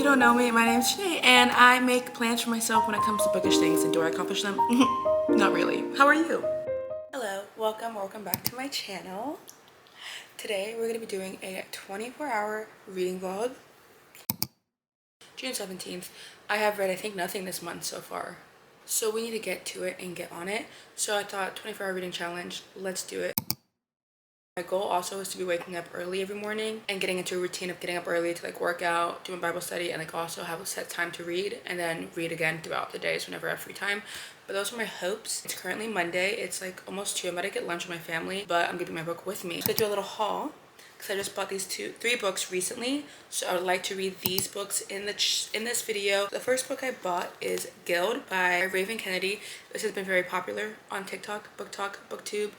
you don't know me, my name is Janae, and I make plans for myself when it comes to bookish things. And do I accomplish them? Not really. How are you? Hello, welcome back to my channel. Today we're gonna be doing a 24-hour reading vlog. June 17th. I have read, I think, nothing this month so far. So we need to get to it and get on it. So I thought 24-hour reading challenge, let's do it. My goal also is to be waking up early every morning and getting into a routine of getting up early to like work out, do my Bible study, and like also have a set time to read and then read again throughout the days whenever I have free time. But those are my hopes. It's currently Monday. It's like almost 2. I'm about to get lunch with my family, but I'm getting my book with me. I'm gonna do a little haul because I just bought these 3 books recently. So I would like to read these books in this video. The first book I bought is Guild by Raven Kennedy. This has been very popular on TikTok, BookTube.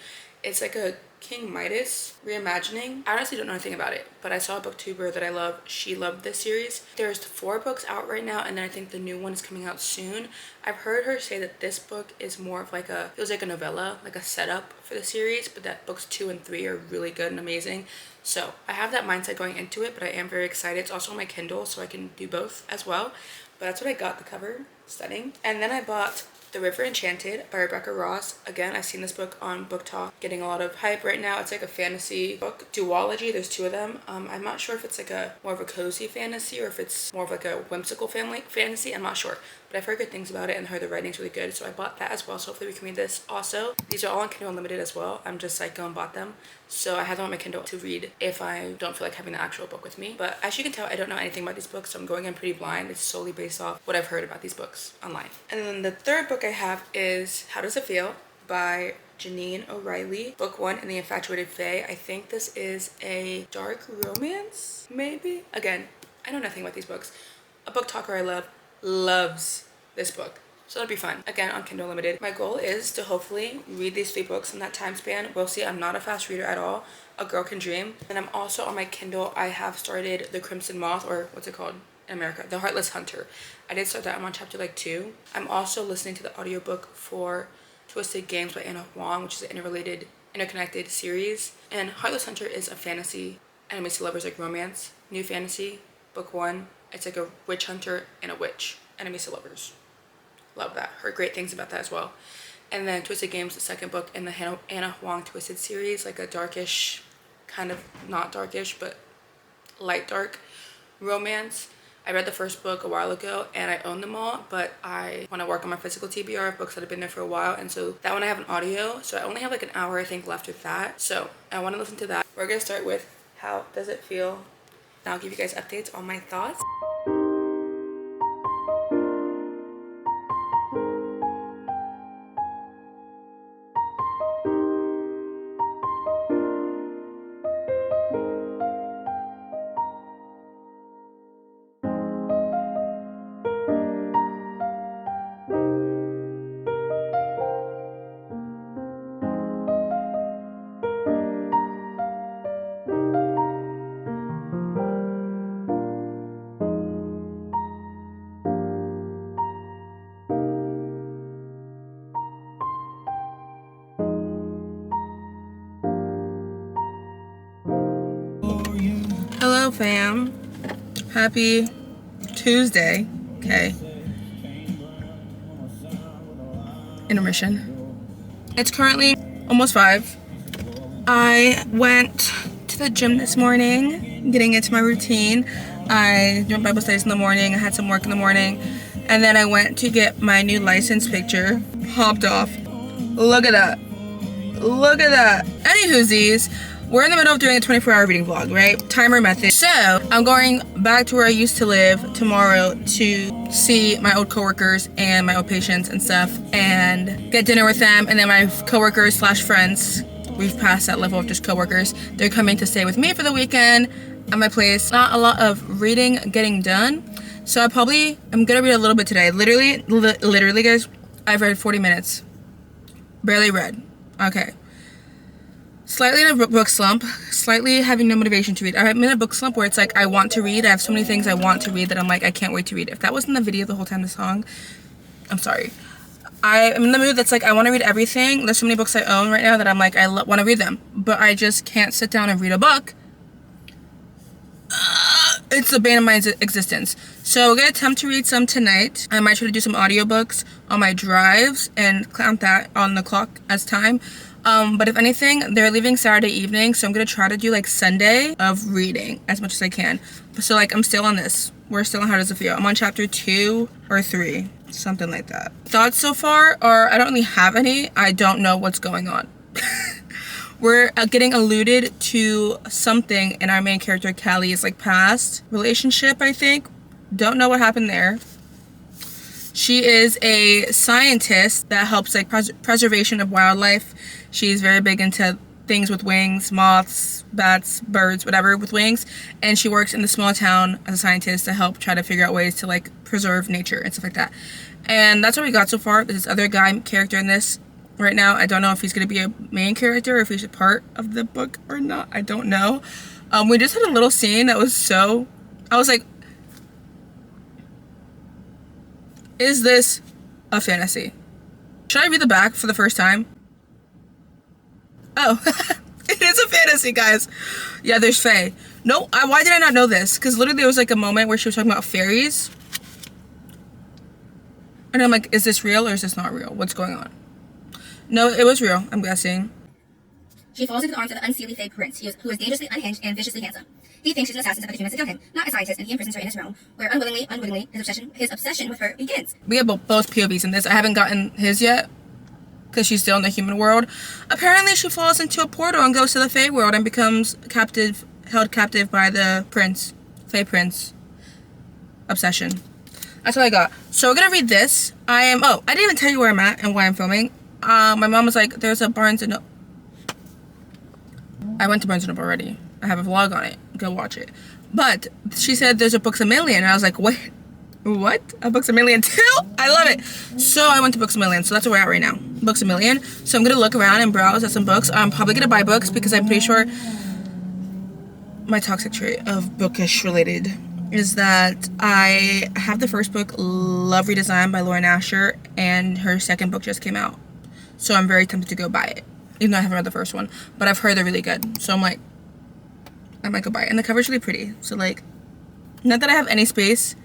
It's like a King Midas reimagining. I honestly don't know anything about it, but I saw a booktuber that I love. She loved this series. There's 4 books out right now, and then I think the new one is coming out soon. I've heard her say that this book is more of like feels like a novella, like a setup for the series, but that books 2 and 3 are really good and amazing. So I have that mindset going into it, but I am very excited. It's also on my Kindle, so I can do both as well. But that's what I got. The cover, stunning. And then I bought The River Enchanted by Rebecca Ross. Again, I've seen this book on Book Talk, getting a lot of hype right now. It's like a fantasy book, duology. There's 2 of them. I'm not sure if it's like more of a cozy fantasy or if it's more of like a whimsical fantasy. I'm not sure, but I've heard good things about it and heard the writing's really good. So I bought that as well. So hopefully we can read this also. These are all on Kindle Unlimited as well. I'm just psycho and bought them. So I have them on my Kindle to read if I don't feel like having the actual book with me. But as you can tell, I don't know anything about these books, so I'm going in pretty blind. It's solely based off what I've heard about these books online. And then the third book I have is How Does It Feel by Janine O'Reilly. Book 1 in the Infatuated Fae. I think this is a dark romance, maybe? Again, I know nothing about these books. A book talker I love loves this book. So it'll be fun. Again, on Kindle Unlimited. My goal is to hopefully read these 3 books in that time span. We'll see. I'm not a fast reader at all. A girl can dream. And I'm also on my Kindle. I have started The Crimson Moth, or what's it called in America? The Heartless Hunter. I did start that. I'm on chapter like 2. I'm also listening to the audiobook for Twisted Games by Anna Huang, which is an interconnected series. And Heartless Hunter is a fantasy, enemies to lovers, like romance, new fantasy. Book 1. It's like a witch hunter and a witch, enemies to lovers. Love that. Heard great things about that as well. And then Twisted Games, the second book in the Anna Huang Twisted series, like a darkish, kind of not darkish, but light dark romance. I read the first book a while ago and I own them all, but I want to work on my physical TBR of books that have been there for a while. And so that one I have an audio, so I only have like an hour I think left with that. So I want to listen to that. We're going to start with How Does It Feel? And I'll give you guys updates on my thoughts. Hello fam, happy Tuesday. Okay, intermission. It's currently almost 5. I went to the gym this morning, getting into my routine. I did Bible studies in the morning, I had some work in the morning, and then I went to get my new license picture popped off. Look at that, look at that. Anywhoosies, we're in the middle of doing a 24-hour reading vlog, right? Timer method. So I'm going back to where I used to live tomorrow to see my old coworkers and my old patients and stuff and get dinner with them. And then my coworkers slash friends, we've passed that level of just coworkers. They're coming to stay with me for the weekend at my place. Not a lot of reading getting done. So I'm gonna read a little bit today. Literally guys, I've read 40 minutes. Barely read. Okay. Slightly in a book slump, slightly having no motivation to read. I'm in a book slump where it's like I want to read. I have so many things I want to read that I'm like, I can't wait to read. If that wasn't the video the whole time, the song, I'm sorry. I'm in the mood that's like, I want to read everything. There's so many books I own right now that I'm like, I want to read them. But I just can't sit down and read a book It's the bane of my existence. So we're gonna attempt to read some tonight. I might try to do some audiobooks on my drives and count that on the clock as time. But if anything, they're leaving Saturday evening, so I'm gonna try to do like Sunday of reading as much as I can. So like I'm still on this. We're still on How Does It Feel? I'm on chapter 2 or 3, something like that. Thoughts so far are I don't really have any. I don't know what's going on. We're getting alluded to something in our main character Callie's like past relationship, I think. Don't know what happened there. She is a scientist that helps like preservation of wildlife. She's very big into things with wings, moths, bats, birds, whatever with wings. And she works in the small town as a scientist to help try to figure out ways to like preserve nature and stuff like that. And that's what we got so far. There's this other guy character in this. Right now, I don't know if he's going to be a main character or if he's a part of the book or not. I don't know. We just had a little scene that was so... I was like, is this a fantasy? Should I read the back for the first time? Oh, it is a fantasy, guys. Yeah, there's fae. No, why did I not know this? Because literally there was like a moment where she was talking about fairies. And I'm like, is this real or is this not real? What's going on? No, it was real, I'm guessing. She falls into the arms of the unseelie fey prince, who is dangerously unhinged and viciously handsome. He thinks she's an assassin to other humans to kill him, not a scientist, and he imprisons her in his realm, where unwittingly, his obsession with her begins. We have both POVs in this. I haven't gotten his yet, because she's still in the human world. Apparently, she falls into a portal and goes to the fey world and becomes held captive by the prince, fey prince. Obsession. That's what I got. So we're gonna read this. I didn't even tell you where I'm at and why I'm filming. My mom was like, there's a Barnes & Noble. I went to Barnes & Noble already. I have a vlog on it. Go watch it. But she said there's a Books A Million. And I was like, wait, what? A Books A Million too? I love it. So I went to Books A Million. So that's where we're at right now. Books A Million. So I'm going to look around and browse at some books. I'm probably going to buy books because I'm pretty sure my toxic trait of bookish related is that I have the first book, Love Redesigned by Lauren Asher. And her second book just came out. So I'm very tempted to go buy it. Even though I haven't read the first one. But I've heard they're really good. So I'm like, I might go buy it. And the cover's really pretty. So like, not that I have any space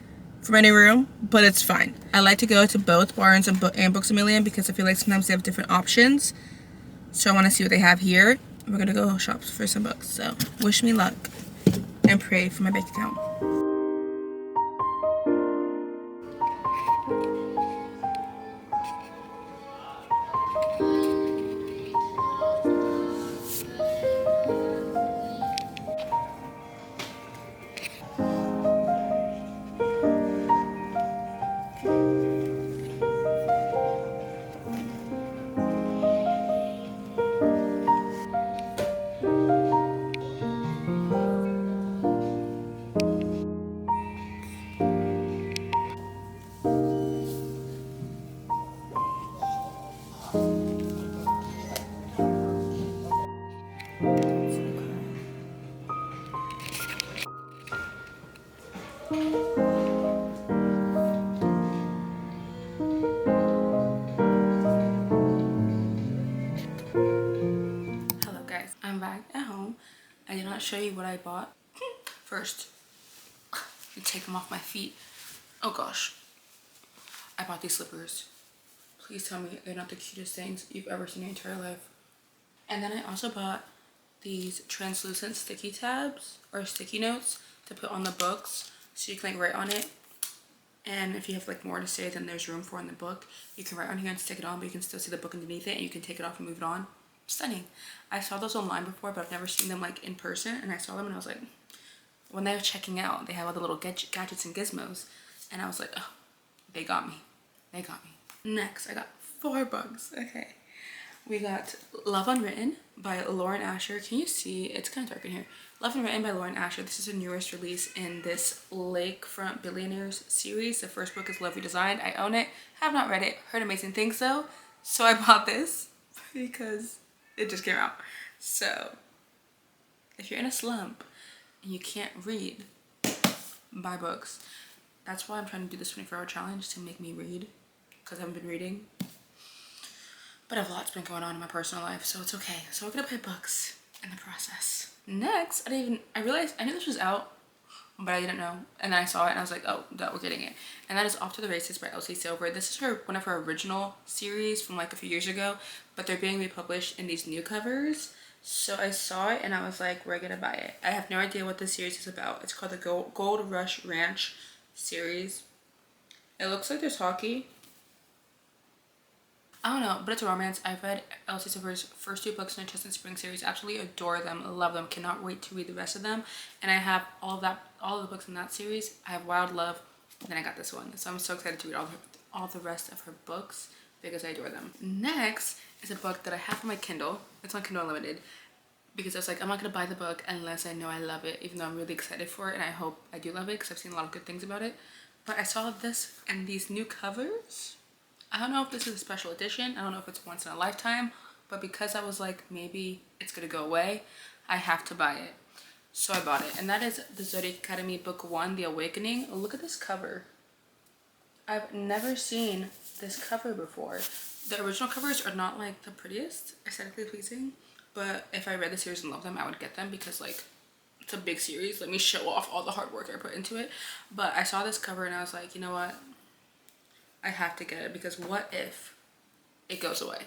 for my new room, but it's fine. I like to go to both Barnes and Books A Million because I feel like sometimes they have different options. So I want to see what they have here. We're going to go shop for some books. So wish me luck and pray for my bank account. I'm back at home. I did not show you what I bought. First, you take them off my feet. Oh gosh. I bought these slippers. Please tell me they're not the cutest things you've ever seen in your entire life. And then I also bought these translucent sticky tabs or sticky notes to put on the books so you can like write on it. And if you have like more to say than there's room for in the book, you can write on here and stick it on, but you can still see the book underneath it and you can take it off and move it on. Stunning. I saw those online before, but I've never seen them like in person, and I saw them and I was like, when they were checking out, they have all the little gadgets and gizmos, and I was like, oh, they got me. They got me. Next, I got 4 books. Okay. We got Love Unwritten by Lauren Asher. Can you see? It's kind of dark in here. Love Unwritten by Lauren Asher. This is a newest release in this Lakefront Billionaires series. The first book is Love Redesigned. I own it. Have not read it. Heard amazing things though. So I bought this because it just came out. So if you're in a slump and you can't read, buy books. That's why I'm trying to do this 24-hour challenge, to make me read, because I haven't been reading. But a lot's been going on in my personal life, so it's okay. So we're gonna buy books in the process. Next, I realized, I knew this was out but I didn't know. And then I saw it and I was like, oh, that we're getting it. And that is Off to the Races by Elsie Silver. This is one of her original series from like a few years ago, but they're being republished in these new covers. So I saw it and I was like, we're gonna buy it. I have no idea what this series is about. It's called the Gold Rush Ranch series. It looks like there's hockey. I don't know, but it's a romance. I've read Elsie Silver's first 2 books in the Chestnut Spring series. Absolutely adore them, love them, cannot wait to read the rest of them. And I have all of the books in that series. I have Wild Love, and then I got this one. So I'm so excited to read all the rest of her books because I adore them. Next is a book that I have on my Kindle. It's on Kindle Unlimited because I was like, I'm not gonna buy the book unless I know I love it, even though I'm really excited for it, and I hope I do love it because I've seen a lot of good things about it. But I saw this and these new covers. I don't know if this is a special edition. I don't know if it's once in a lifetime, but because I was like, maybe it's gonna go away, I have to buy it. So I bought it, and that is the Zodiac Academy Book 1, The Awakening. Look at this cover. I've never seen this cover before. The original covers are not like the prettiest, aesthetically pleasing, but if I read the series and loved them, I would get them because like, it's a big series. Let me show off all the hard work I put into it. But I saw this cover and I was like, you know what? I have to get it because what if it goes away?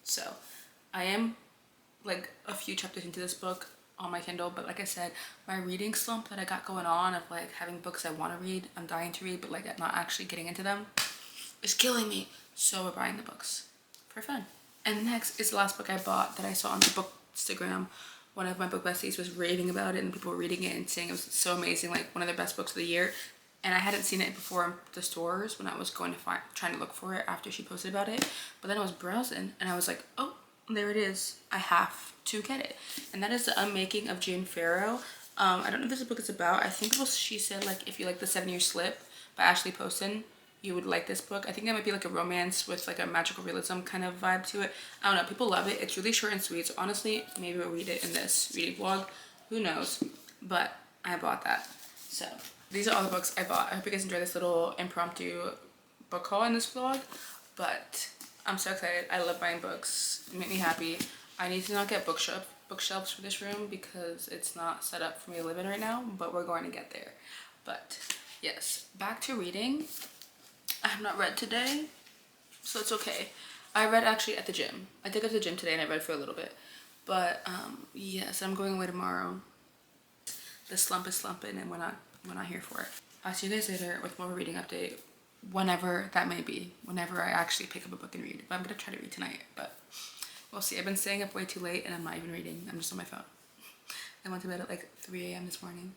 So I am like a few chapters into this book on my Kindle, but like I said, my reading slump that I got going on of like having books I want to read, I'm dying to read, but like not actually getting into them, is killing me. So we're buying the books for fun. And next is the last book I bought that I saw on the Bookstagram. One of my book besties was raving about it and people were reading it and saying it was so amazing, like one of the best books of the year. And I hadn't seen it before in the stores when I was going to trying to look for it after she posted about it. But then I was browsing and I was like, oh, there it is. I have to get it. And that is The Unmaking of Jane Farrow. I don't know what this book is about. I think it was, she said like, if you like The 7-Year Slip by Ashley Poston, you would like this book. I think that might be like a romance with like a magical realism kind of vibe to it. I don't know. People love it. It's really short and sweet. So honestly, maybe we'll read it in this reading vlog. Who knows? But I bought that. So these are all the books I bought. I hope you guys enjoy this little impromptu book haul in this vlog. But I'm so excited. I love buying books. They make me happy. I need to not get bookshelves for this room because it's not set up for me to live in right now. But we're going to get there. But yes, back to reading. I have not read today, so it's okay. I read actually at the gym. I did go to the gym today and I read for a little bit. But yes, I'm going away tomorrow. The slump is slumping and we're not here for it. I'll see you guys later with more reading update, whenever that may be, whenever I actually pick up a book and read. But I'm gonna try to read tonight, but we'll see. I've been staying up way too late and I'm not even reading. I'm just on my phone. I went to bed at like 3 a.m. this morning.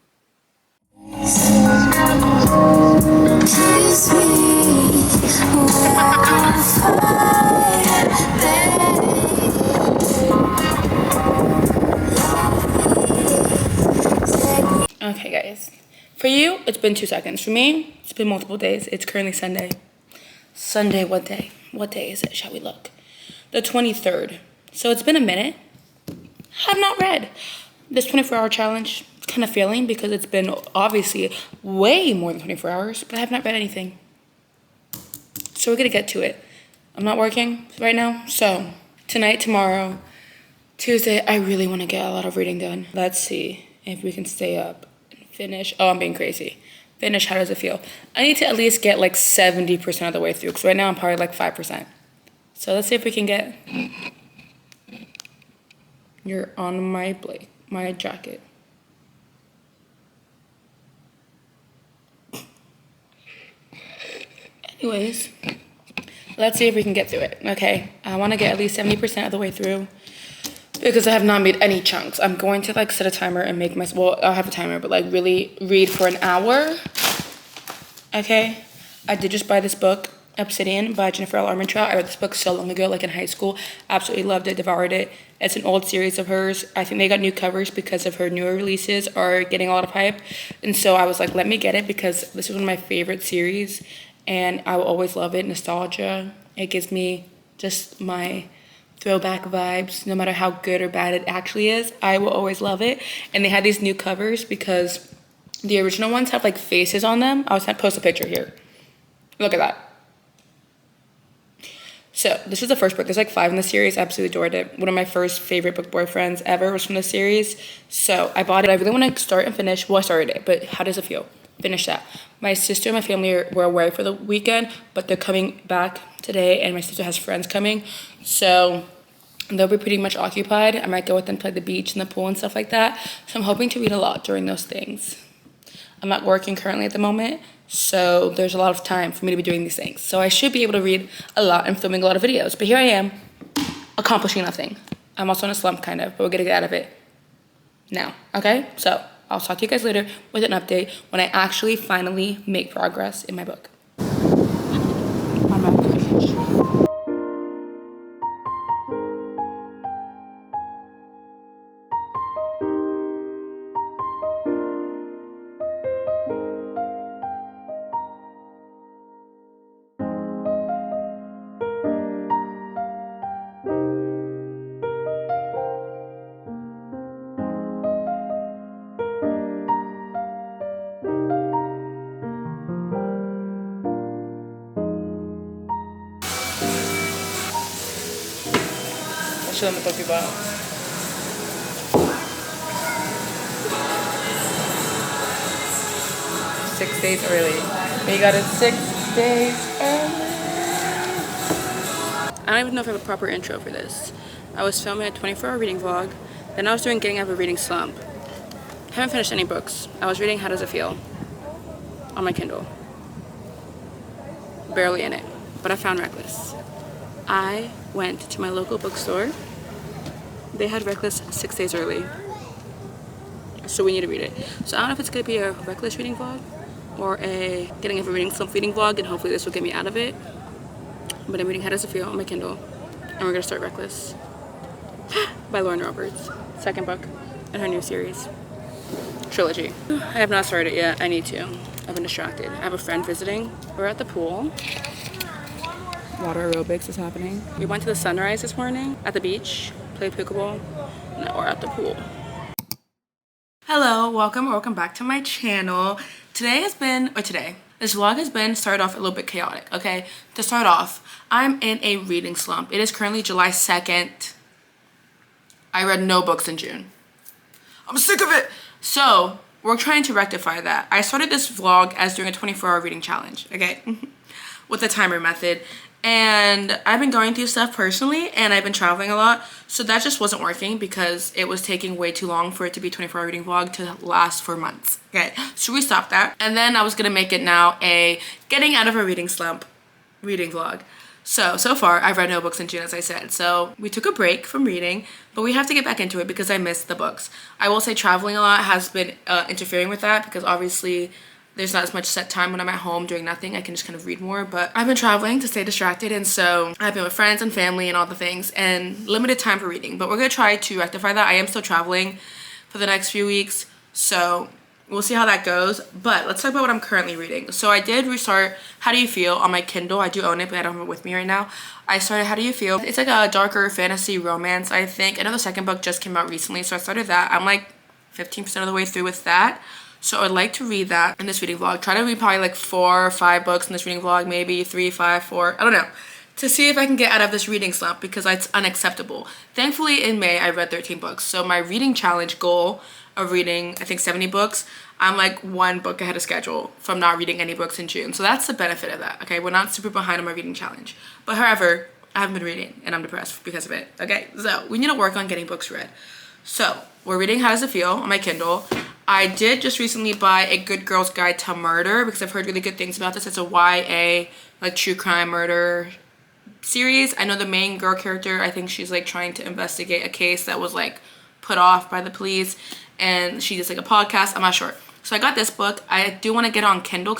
Okay guys, for you it's been 2 seconds. For me it's been multiple days. It's currently Sunday. What day is it? Shall we look? The 23rd. So it's been a minute. I've not read. This 24-hour challenge is kind of failing because it's been obviously way more than 24 hours, but I have not read anything. So we're gonna get to it. I'm not working right now, so tonight, tomorrow, Tuesday, I really want to get a lot of reading done. Let's see if we can stay up and finish. Oh, I'm being crazy. Finish, how does it feel? I need to at least get like 70% of the way through because right now I'm probably like 5%. So let's see if we can get... You're on my jacket. Anyways, let's see if we can get through it, okay? I want to get at least 70% of the way through because I have not made any chunks. I'm going to like set a timer and make well, I'll have a timer, but like really read for an hour, okay? I did just buy this book, Obsidian by Jennifer L. Armentrout. I read this book so long ago, like in high school. Absolutely loved it, devoured it. It's an old series of hers. I think they got new covers because of her newer releases are getting a lot of hype. And so I was like, let me get it because this is one of my favorite series and I will always love it. Nostalgia. It gives me just my throwback vibes. No matter how good or bad it actually is, I will always love it. And they had these new covers because the original ones have like faces on them. I was gonna post a picture here. Look at that. So this is the first book. There's like 5 in the series. I absolutely adored it. One of my first favorite book boyfriends ever was from the series. So I bought it. I really want to start and finish. Well, I started it, but how does it feel? Finish that. My sister and my family were away for the weekend, but they're coming back today, and my sister has friends coming. So they'll be pretty much occupied. I might go with them to like the beach and the pool and stuff like that. So I'm hoping to read a lot during those things. I'm not working currently at the moment, so there's a lot of time for me to be doing these things. So I should be able to read a lot and filming a lot of videos. But here I am, accomplishing nothing. I'm also in a slump kind of, but we're gonna get out of it now, okay? So I'll talk to you guys later with an update when I actually finally make progress in my book. I'll show them the book we bought. Six days early. We got it 6 days early. I don't even know if I have a proper intro for this. I was filming a 24-hour reading vlog. Then I was doing getting out of a reading slump. Haven't finished any books. I was reading How Does It Feel on my Kindle. Barely in it, but I found Reckless. I went to my local bookstore. They had Reckless 6 days early. So we need to read it. So I don't know if it's gonna be a Reckless reading vlog or a getting out of a reading slump reading vlog, and hopefully this will get me out of it. But I'm reading How Does It Feel on my Kindle, and we're gonna start Reckless by Lauren Roberts. Second book in her new series. Trilogy. I have not started it yet. I need to. I've been distracted. I have a friend visiting. We're at the pool. Water aerobics is happening. We went to the sunrise this morning at the beach, played pickleball, and now we're at the pool. Hello, welcome back to my channel. This vlog has been started off a little bit chaotic, okay? To start off, I'm in a reading slump. It is currently July 2nd. I read no books in June. I'm sick of it. So we're trying to rectify that. I started this vlog as doing a 24-hour reading challenge, okay? With the timer method. And I've been going through stuff personally, and I've been traveling a lot, so that just wasn't working because it was taking way too long for it to be a 24-hour reading vlog to last for months. Okay, so we stopped that, and then I was gonna make it now a getting out of a reading slump reading vlog. So far I've read no books in June, as I said. So we took a break from reading, but we have to get back into it because I missed the books. I will say traveling a lot has been interfering with that because obviously there's not as much set time when I'm at home doing nothing. I can just kind of read more, but I've been traveling to stay distracted, and so I've been with friends and family and all the things, and limited time for reading. But we're gonna try to rectify that. I am still traveling for the next few weeks, so we'll see how that goes. But let's talk about what I'm currently reading. So I did restart How Do You Feel on my Kindle. I do own it, but I don't have it with me right now. I started How Do You Feel. It's like a darker fantasy romance, I think. I know the second book just came out recently, so I started that. I'm like 15% of the way through with that. So I would like to read that in this reading vlog. Try to read probably like 4 or 5 books in this reading vlog, maybe 3, 5, 4, I don't know, to see if I can get out of this reading slump because it's unacceptable. Thankfully in May I read 13 books. So my reading challenge goal of reading, I think 70 books, I'm like 1 book ahead of schedule from not reading any books in June. So that's the benefit of that, okay? We're not super behind on my reading challenge. But however, I haven't been reading and I'm depressed because of it, okay? So we need to work on getting books read. So we're reading How Does It Feel on my Kindle. I did just recently buy A Good Girl's Guide to Murder because I've heard really good things about this. It's a YA, like true crime murder series. I know the main girl character, I think she's like trying to investigate a case that was like put off by the police, and she does like a podcast. I'm not sure. So I got this book. I do want to get it on Kindle,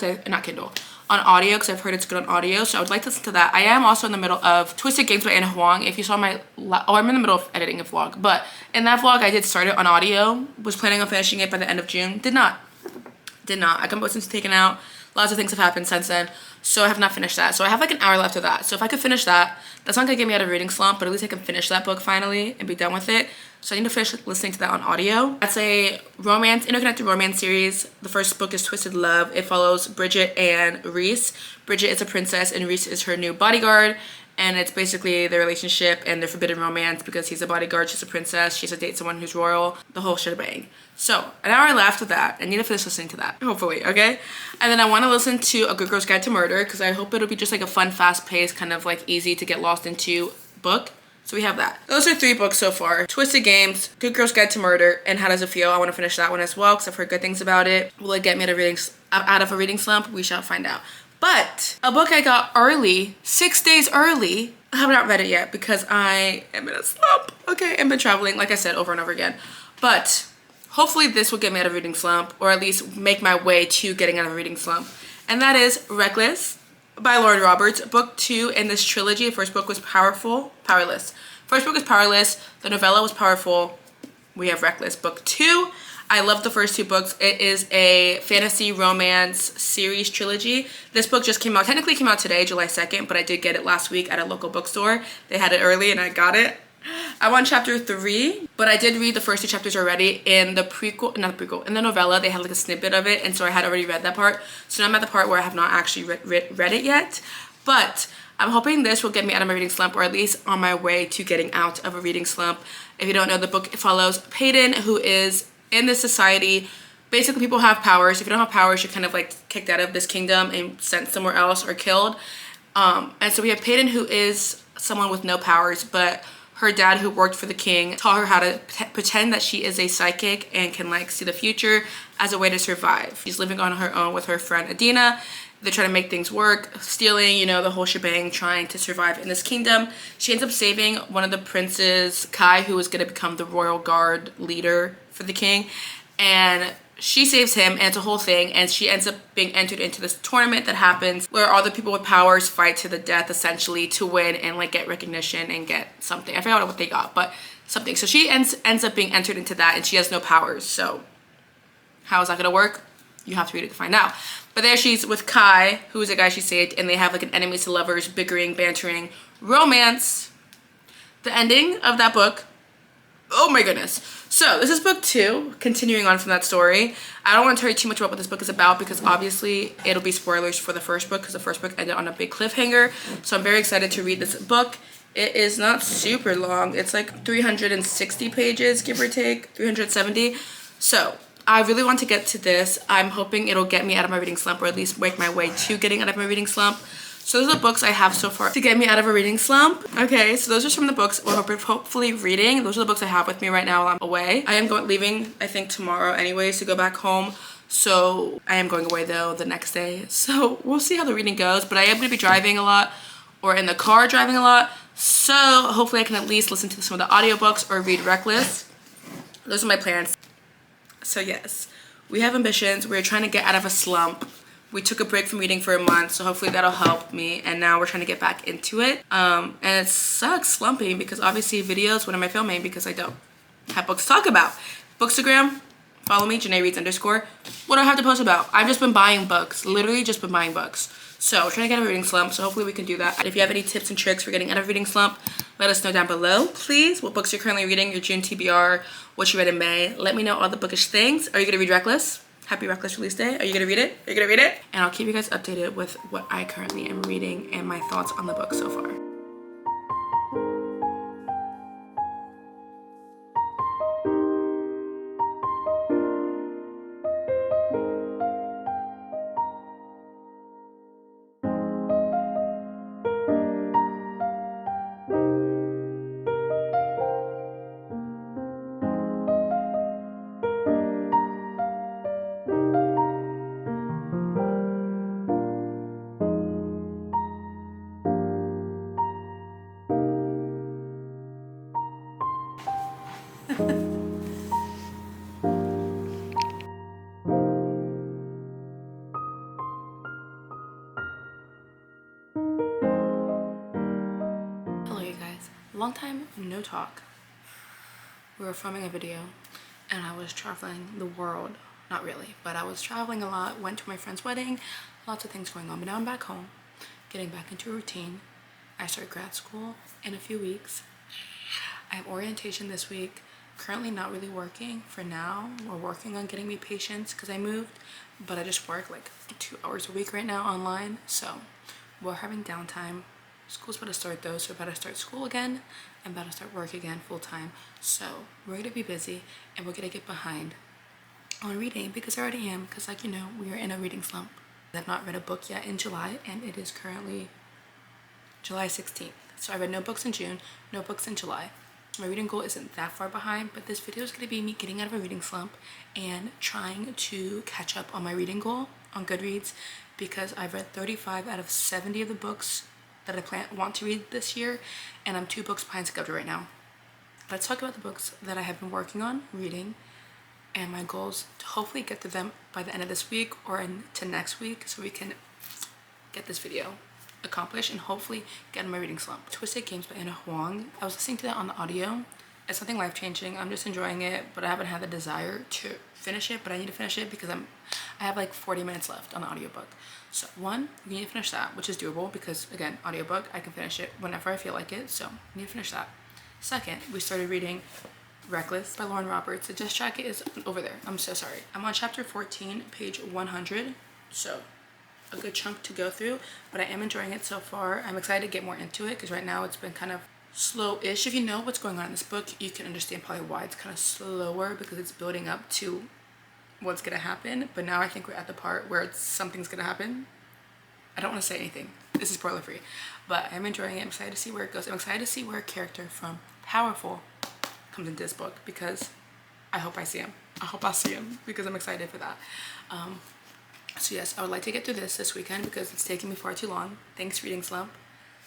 on audio because I've heard it's good on audio. So I would like to listen to that. I am also in the middle of Twisted Games by Anna Huang. If you saw my, I'm in the middle of editing a vlog, but in that vlog I did start it on audio. Was planning on finishing it by the end of June. Did not. I got most things taken out. Lots of things have happened since then, so I have not finished that. So I have like an hour left of that. So if I could finish that, that's not gonna get me out of reading slump, but at least I can finish that book finally and be done with it. So I need to finish listening to that on audio. That's a romance, interconnected romance series. The first book is Twisted Love. It follows Bridget and Reese. Bridget is a princess and Reese is her new bodyguard. And it's basically their relationship and their forbidden romance because he's a bodyguard, she's a princess, she's to date someone who's royal, the whole shebang. So, an hour left with that. I need to finish listening to that, hopefully, okay? And then I want to listen to A Good Girl's Guide to Murder because I hope it'll be just like a fun, fast-paced, kind of like easy to get lost into book. So we have that. Those are 3 books so far. Twisted Games, Good Girl's Guide to Murder, and How Does It Feel? I want to finish that one as well because I've heard good things about it. Will it get me out of a reading slump? We shall find out. But a book I got early, 6 days early, I have not read it yet because I am in a slump. Okay, I've been traveling, like I said, over and over again. But hopefully this will get me out of a reading slump, or at least make my way to getting out of a reading slump. And that is Reckless by Lauren Roberts. Book 2 in this trilogy. The first book was Powerless. First book was Powerless. The novella was Powerful. We have Reckless. Book 2. I love the first 2 books. It is a fantasy romance series trilogy. This book just came out, technically came out today, July 2nd, but I did get it last week at a local bookstore. They had it early and I got it. I'm on chapter 3, but I did read the first 2 chapters already in the in the novella. They had like a snippet of it, and so I had already read that part. So now I'm at the part where I have not actually read it yet, but I'm hoping this will get me out of my reading slump, or at least on my way to getting out of a reading slump. If you don't know, the book follows Peyton, who is in this society. Basically, people have powers. If you don't have powers, you're kind of like kicked out of this kingdom and sent somewhere else or killed. And so we have Peyton, who is someone with no powers, but her dad, who worked for the king, taught her how to pretend that she is a psychic and can like see the future as a way to survive. She's living on her own with her friend Adina. They're trying to make things work, stealing, you know, the whole shebang, trying to survive in this kingdom. She ends up saving one of the princes, Kai, who was going to become the royal guard leader for the king. And she saves him, and it's a whole thing. And she ends up being entered into this tournament that happens where all the people with powers fight to the death, essentially, to win and like get recognition and get something. I forgot what they got, but something. So she ends up being entered into that, and she has no powers. So how is that going to work? You have to read it to find out. But there she's with Kai, who is a guy she saved, and they have like an enemies to lovers, bickering, bantering, romance. The ending of that book, oh my goodness. So this is book 2, continuing on from that story. I don't want to tell you too much about what this book is about because obviously it'll be spoilers for the first book because the first book ended on a big cliffhanger. So I'm very excited to read this book. It is not super long. It's like 360 pages, give or take, 370. So I really want to get to this. I'm hoping it'll get me out of my reading slump, or at least make my way to getting out of my reading slump. So those are the books I have so far to get me out of a reading slump. Okay, so those are some of the books we're hopefully reading. Those are the books I have with me right now while I'm away. I am leaving, I think, tomorrow anyways to go back home. So I am going away though the next day. So we'll see how the reading goes. But I am going to be driving a lot, or in the car driving a lot. So hopefully I can at least listen to some of the audiobooks or read Reckless. Those are my plans. So yes, we have ambitions. We're trying to get out of a slump. We took a break from reading for a month, so hopefully that'll help me. And now we're trying to get back into it. And it sucks slumping because obviously videos, when am I filming? Because I don't have books to talk about. Bookstagram, follow me, Janae Reads _. What do I have to post about? I've just been buying books, literally just been buying books. So we're trying to get out of a reading slump, so hopefully we can do that. And if you have any tips and tricks for getting out of a reading slump, let us know down below, please. What books you're currently reading, your June TBR, what you read in May. Let me know all the bookish things. Are you gonna read Reckless? Happy Reckless release day. Are you gonna read it? Are you gonna read it? And I'll keep you guys updated with what I currently am reading and my thoughts on the book so far. Hello you guys, long time no talk. We were filming a video and I was traveling the world, not really, but I was traveling a lot, went to my friend's wedding, lots of things going on, but now I'm back home, getting back into a routine. I start grad school in a few weeks. I have orientation this week. Currently not really working for now. We're working on getting me patients because I moved, but I just work like 2 hours a week right now online, so we're having downtime. School's about to start though, so we're about to start school again. I'm about to start work again full time. So we're gonna be busy and we're gonna get behind on reading because I already am, because like you know, we are in a reading slump. I've not read a book yet in July and it is currently July 16th. So I read no books in June, no books in July. My reading goal isn't that far behind, but this video is going to be me getting out of a reading slump and trying to catch up on my reading goal on Goodreads, because I've read 35 out of 70 of the books that I want to read this year, and I'm 2 books behind schedule right now. Let's talk about the books that I have been working on reading and my goals to hopefully get to them by the end of this week or into next week, so we can get this video accomplished and hopefully get in my reading slump. Twisted Games by Anna Huang. I was listening to that on the audio. It's something life-changing. I'm just enjoying it, but I haven't had the desire to finish it, but I need to finish it because I have like 40 minutes left on the audiobook. So one, we need to finish that, which is doable because again, audiobook, I can finish it whenever I feel like it, so we need to finish that. Second, we started reading Reckless by Lauren Roberts. The gist jacket is over there. I'm so sorry. I'm on chapter 14, page 100, so a good chunk to go through, but I am enjoying it so far. I'm excited to get more into it because right now it's been kind of slow-ish. If you know what's going on in this book, you can understand probably why it's kind of slower, because it's building up to what's gonna happen. But now I think we're at the part where something's gonna happen. I don't want to say anything. This is spoiler free, but I'm enjoying it. I'm excited to see where it goes. I'm excited to see where a character from Powerful comes into this book, because I hope I see him. I hope I'll see him because I'm excited for that. So yes, I would like to get through this weekend because it's taking me far too long. Thanks, reading slump.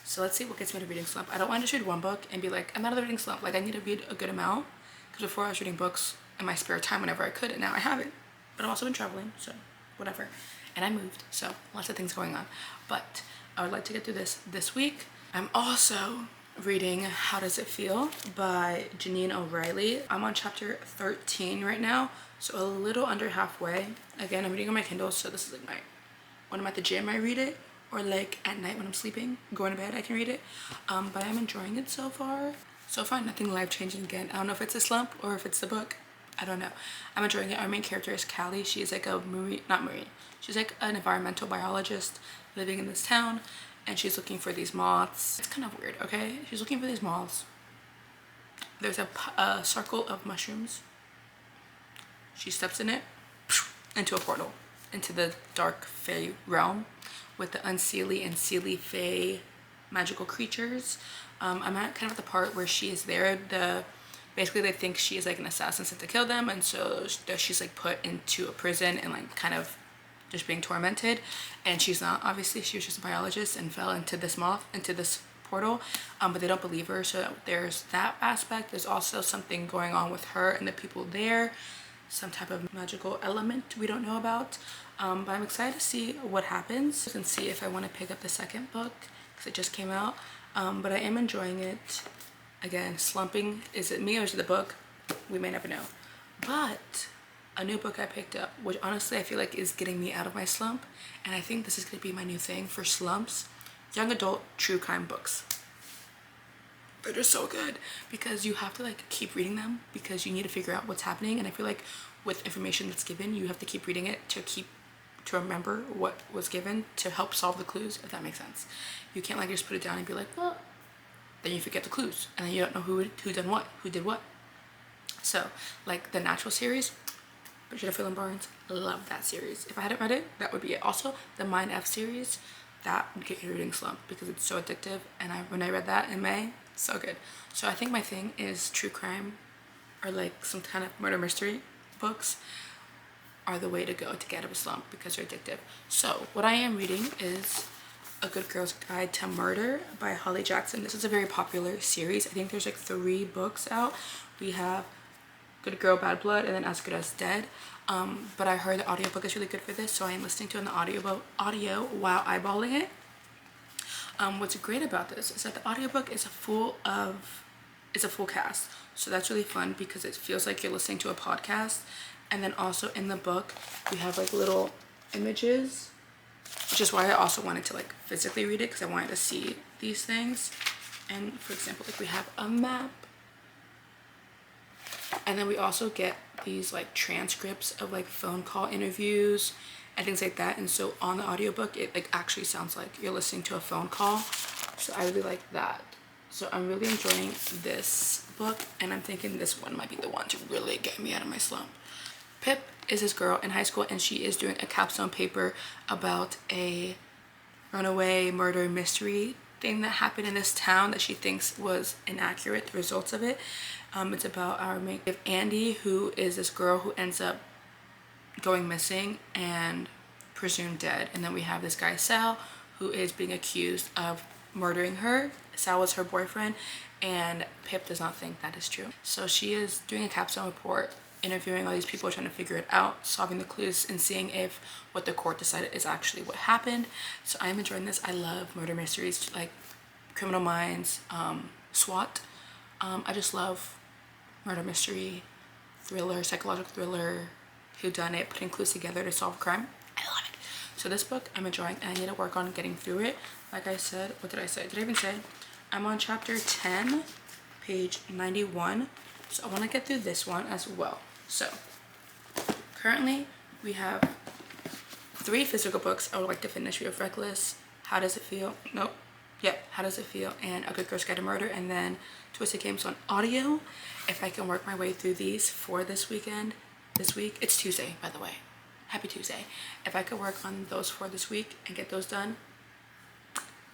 So let's see what gets me to reading slump. I don't want to just read one book and be like, I'm out of the reading slump. Like, I need to read a good amount, because before I was reading books in my spare time whenever I could, and now I haven't. But I've also been traveling, so whatever. And I moved, so lots of things going on. But I would like to get through this week. I'm also reading How Does It Feel by Janine O'Reilly. I'm on chapter 13 right now, so a little under halfway. Again, I'm reading on my Kindle, so this is like when I'm at the gym I read it, or like at night when I'm sleeping, going to bed I can read it. But I'm enjoying it so far. So far, nothing life-changing again. I don't know if it's a slump or if it's the book. I don't know. I'm enjoying it. Our main character is Callie. She is like she's like an environmental biologist living in this town, and she's looking for these moths. It's kind of weird, okay? She's looking for these moths. There's a circle of mushrooms. She steps in it, into a portal, into the dark fae realm with the unseelie and seelie fae magical creatures. I'm at kind of the part where she is there. Basically they think she is like an assassin sent to kill them, and so she's like put into a prison and like kind of just being tormented, and she's not. Obviously she was just a biologist and fell into this portal, but they don't believe her. So there's that aspect. There's also something going on with her and the people there, some type of magical element we don't know about, but I'm excited to see what happens and see if I want to pick up the second book because it just came out. But I am enjoying it. Again, slumping, is it me or is it the book? We may never know. But a new book I picked up, which honestly I feel like is getting me out of my slump, and I think this is going to be my new thing for slumps: young adult true crime books. They're just so good because you have to like keep reading them because you need to figure out what's happening, and I feel like with information that's given, you have to keep reading it to remember what was given to help solve the clues, if that makes sense. You can't like just put it down and be like, well, then you forget the clues and then you don't know who did what. So like the Natural series, Jennifer Barnes, love that series. If I hadn't read it, that would be it. Also the Mind F series, that would get your reading slump because it's so addictive, and when I read that in May, so good. So I think my thing is true crime or like some kind of murder mystery books are the way to go to get out of a slump because they're addictive. So what I am reading is A Good Girl's Guide to Murder by Holly Jackson. This is a very popular series. I think there's like 3 books out. We have Good Girl, Bad Blood, and then As Good as Dead. But I heard the audiobook is really good for this, so I am listening to it in the audio while eyeballing it. What's great about this is that the audiobook is a full cast, so that's really fun because it feels like you're listening to a podcast. And then also in the book we have like little images, which is why I also wanted to like physically read it, because I wanted to see these things. And for example, like we have a map, And then we also get these like transcripts of like phone call interviews and things like that. And so on the audiobook, it like actually sounds like you're listening to a phone call. So I really like that. So I'm really enjoying this book, and I'm thinking this one might be the one to really get me out of my slump. Pip is this girl in high school, and she is doing a capstone paper about a runaway murder mystery thing that happened in this town that she thinks was inaccurate, the results of it. It's about our main Andy, who is this girl who ends up going missing and presumed dead. And then we have this guy Sal, who is being accused of murdering her. Sal was her boyfriend, and Pip does not think that is true. So she is doing a capstone report, interviewing all these people, trying to figure it out, solving the clues, and seeing if what the court decided is actually what happened. So I'm enjoying this. I love murder mysteries, like Criminal Minds, SWAT. I just love murder mystery, thriller, psychological thriller, whodunit, putting clues together to solve crime. I love it. So this book I'm enjoying, and I need to work on getting through it. Like I said, what did I say? Did I even say? I'm on chapter 10, page 91. So I want to get through this one as well. So currently we have 3 physical books I would like to finish. We have Reckless, How Does It Feel? Nope. Yep, How Does It Feel? And A Good Girl's Guide to Murder. And then Twisted Games on audio. If I can work my way through these for this week, it's Tuesday, by the way. Happy Tuesday. If I could work on those for this week and get those done,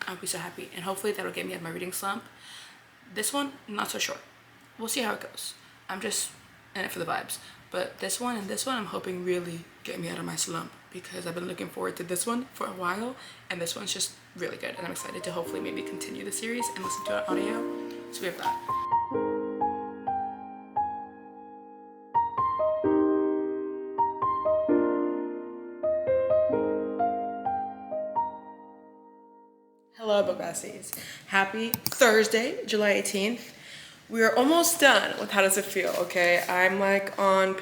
I'll be so happy. And hopefully that'll get me out of my reading slump. This one, not so sure. We'll see how it goes. I'm just in it for the vibes. But this one and this one, I'm hoping really get me out of my slump, because I've been looking forward to this one for a while, and this one's just really good, and I'm excited to hopefully maybe continue the series and listen to it on audio. So we have that. Hello, book besties. Happy Thursday, July 18th. We are almost done with How Does It Feel, okay? I'm like on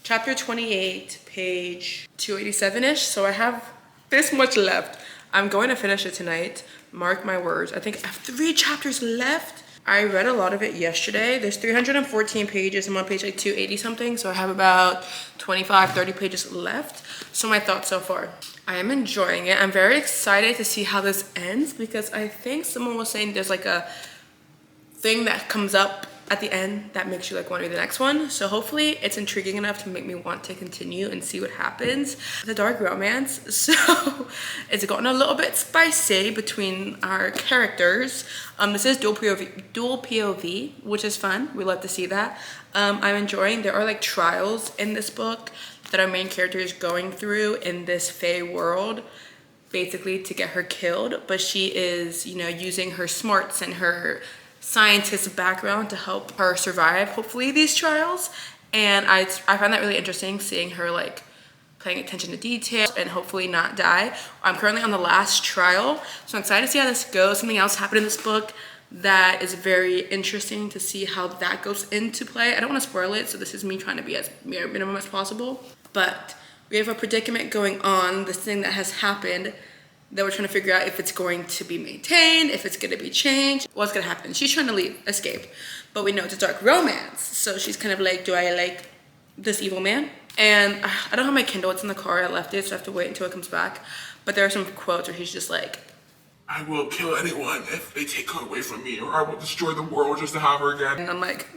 chapter 28, page 287-ish, so I have this much left. I'm going to finish it tonight, mark my words. I think I have 3 chapters left. I read a lot of it yesterday. There's 314 pages. I'm on page like 280 something, so I have about 25, 30 pages left. So my thoughts so far. I am enjoying it. I'm very excited to see how this ends, because I think someone was saying there's like a thing that comes up at the end that makes you like want to read the next one. So hopefully it's intriguing enough to make me want to continue and see what happens. It's a dark romance, so it's gotten a little bit spicy between our characters. This is dual POV, which is fun. We love to see that. I'm enjoying, there are like trials in this book that our main character is going through in this fae world, basically to get her killed. But she is, you know, using her smarts and her scientist background to help her survive, hopefully, these trials. And I find that really interesting, seeing her like paying attention to detail and hopefully not die. I'm currently on the last trial, so I'm excited to see how this goes. Something else happened in this book that is very interesting to see how that goes into play. I don't want to spoil it, so this is me trying to be as minimum as possible. But we have a predicament going on, this thing that has happened, that we're trying to figure out if it's going to be maintained, if it's going to be changed, what's going to happen. She's trying to leave, escape, but we know it's a dark romance. So she's kind of like, do I like this evil man? And I don't have my Kindle, it's in the car, I left it, so I have to wait until it comes back. But there are some quotes where he's just like, I will kill anyone if they take her away from me, or I will destroy the world just to have her again. and I'm like,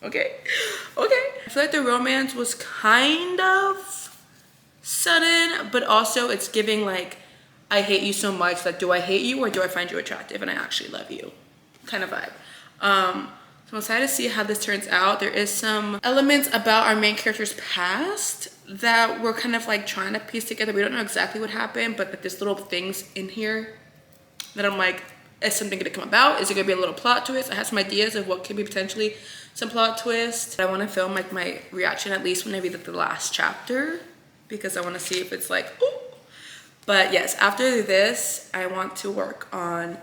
okay. I feel like the romance was kind of sudden, but also it's giving like, I hate you so much, like, do I hate you or do I find you attractive and I actually love you kind of vibe. So I'm excited to see how this turns out. There is some elements about our main character's past that we're kind of like trying to piece together. We don't know exactly what happened, but there's little things in here that I'm like, is something gonna come about? Is it gonna be a little plot twist? I have some ideas of what could be potentially some plot twist. I wanna film like my reaction at least when I read the last chapter, because I wanna see if it's like, ooh. But yes, after this, I want to work on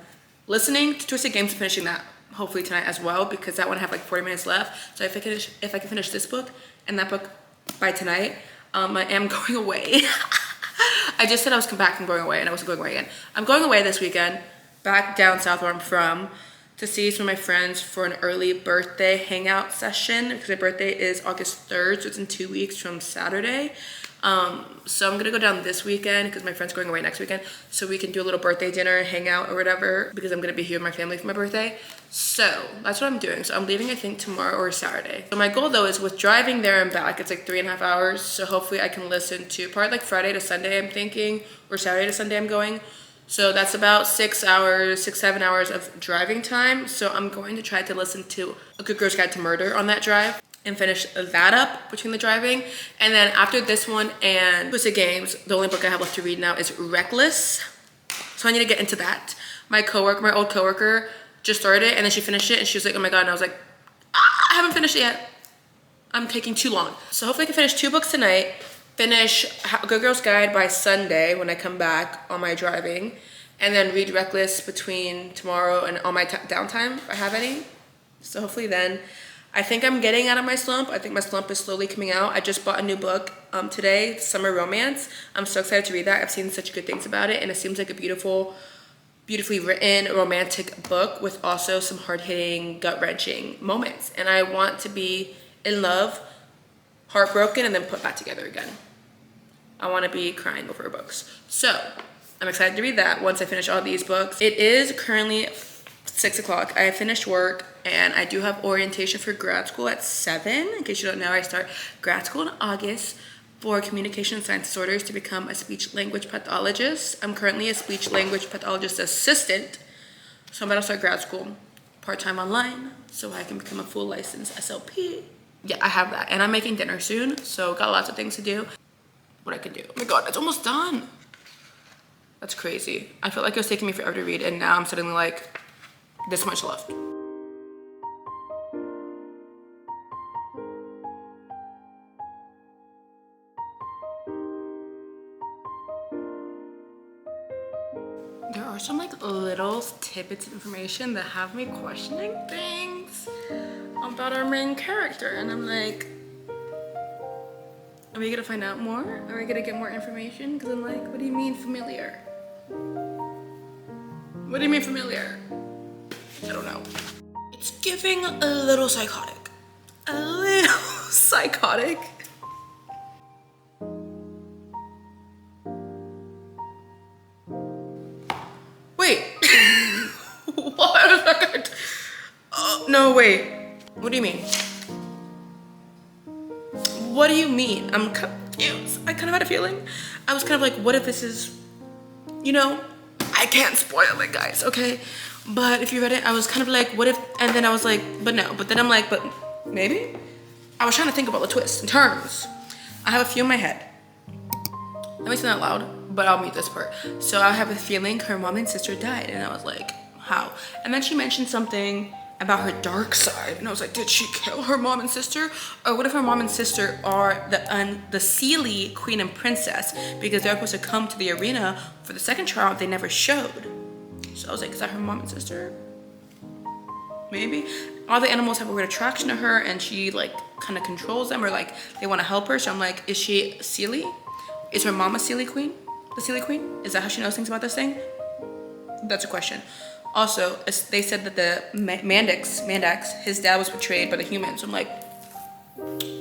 listening to Twisted Games and finishing that hopefully tonight as well, because that one I have like 40 minutes left. So if I can finish this book and that book by tonight, I am going away. I just said I was coming back and going away, and I wasn't going away again. I'm going away this weekend, back down south where I'm from, to see some of my friends for an early birthday hangout session because my birthday is August 3rd, so it's in 2 weeks from Saturday. So I'm gonna go down this weekend because my friend's going away next weekend, so we can do a little birthday dinner, hang out or whatever, because I'm gonna be here with my family for my birthday. So that's what I'm doing. So I'm leaving, I think, tomorrow or Saturday. So my goal though is with driving there and back, it's like 3.5 hours. So hopefully I can listen to probably like Friday to Sunday, I'm thinking, or Saturday to Sunday I'm going. So that's about 6 hours, 7 hours of driving time. So I'm going to try to listen to A Good Girl's Guide to Murder on that drive and finish that up between the driving. And then after this one and Twisted Games, the only book I have left to read now is Reckless. So I need to get into that. My old coworker just started it and then she finished it and she was like, oh my God. And I was like, I haven't finished it yet. I'm taking too long. So hopefully I can finish 2 books tonight, finish A Good Girl's Guide by Sunday when I come back on my driving, and then read Reckless between tomorrow and on my downtime if I have any. So hopefully then, I think I'm getting out of my slump. I think my slump is slowly coming out. I just bought a new book today, Summer Romance. I'm so excited to read that. I've seen such good things about it and it seems like a beautifully written romantic book with also some hard-hitting, gut-wrenching moments. And I want to be in love, heartbroken, and then put back together again. I want to be crying over books. So I'm excited to read that once I finish all these books. It is currently 6 o'clock. I have finished work and I do have orientation for grad school at 7. In case you don't know, I start grad school in August for communication and science disorders to become a speech language pathologist. I'm currently a speech language pathologist assistant. So I'm about to start grad school part-time online so I can become a full licensed SLP. Yeah, I have that. And I'm making dinner soon, so got lots of things to do. What I can do. Oh my God, it's almost done. That's crazy. I felt like it was taking me forever to read and now I'm suddenly like, this much left. There are some like little tidbits of information that have me questioning things about our main character. And I'm like, are we gonna find out more? Are we gonna get more information? Because I'm like, what do you mean familiar? What do you mean familiar? I don't know. It's giving a little psychotic. A little psychotic. Wait. What? Oh, no, wait. What do you mean? What do you mean? I'm confused. I kind of had a feeling. I was kind of like, what if this is, you know, I can't spoil it, guys, okay? But if you read it, I was kind of like, what if, and then I was like, but no. But then I'm like, but maybe? I was trying to think about the twists and turns. I have a few in my head. Let me say that loud, but I'll mute this part. So I have a feeling her mom and sister died, and I was like, how? And then she mentioned something about her dark side, and I was like, did she kill her mom and sister? Or what if her mom and sister are the Sealy queen and princess, because they're supposed to come to the arena for the second trial they never showed. So I was like, is that her mom and sister? Maybe. All the animals have a weird attraction to her and she like kind of controls them, or like they want to help her. So I'm like, is she Sealy? Is her mom a Sealy queen? The Sealy queen? Is that how she knows things about this thing? That's a question. Also, they said that the Mandax, his dad was betrayed by the humans. So I'm like,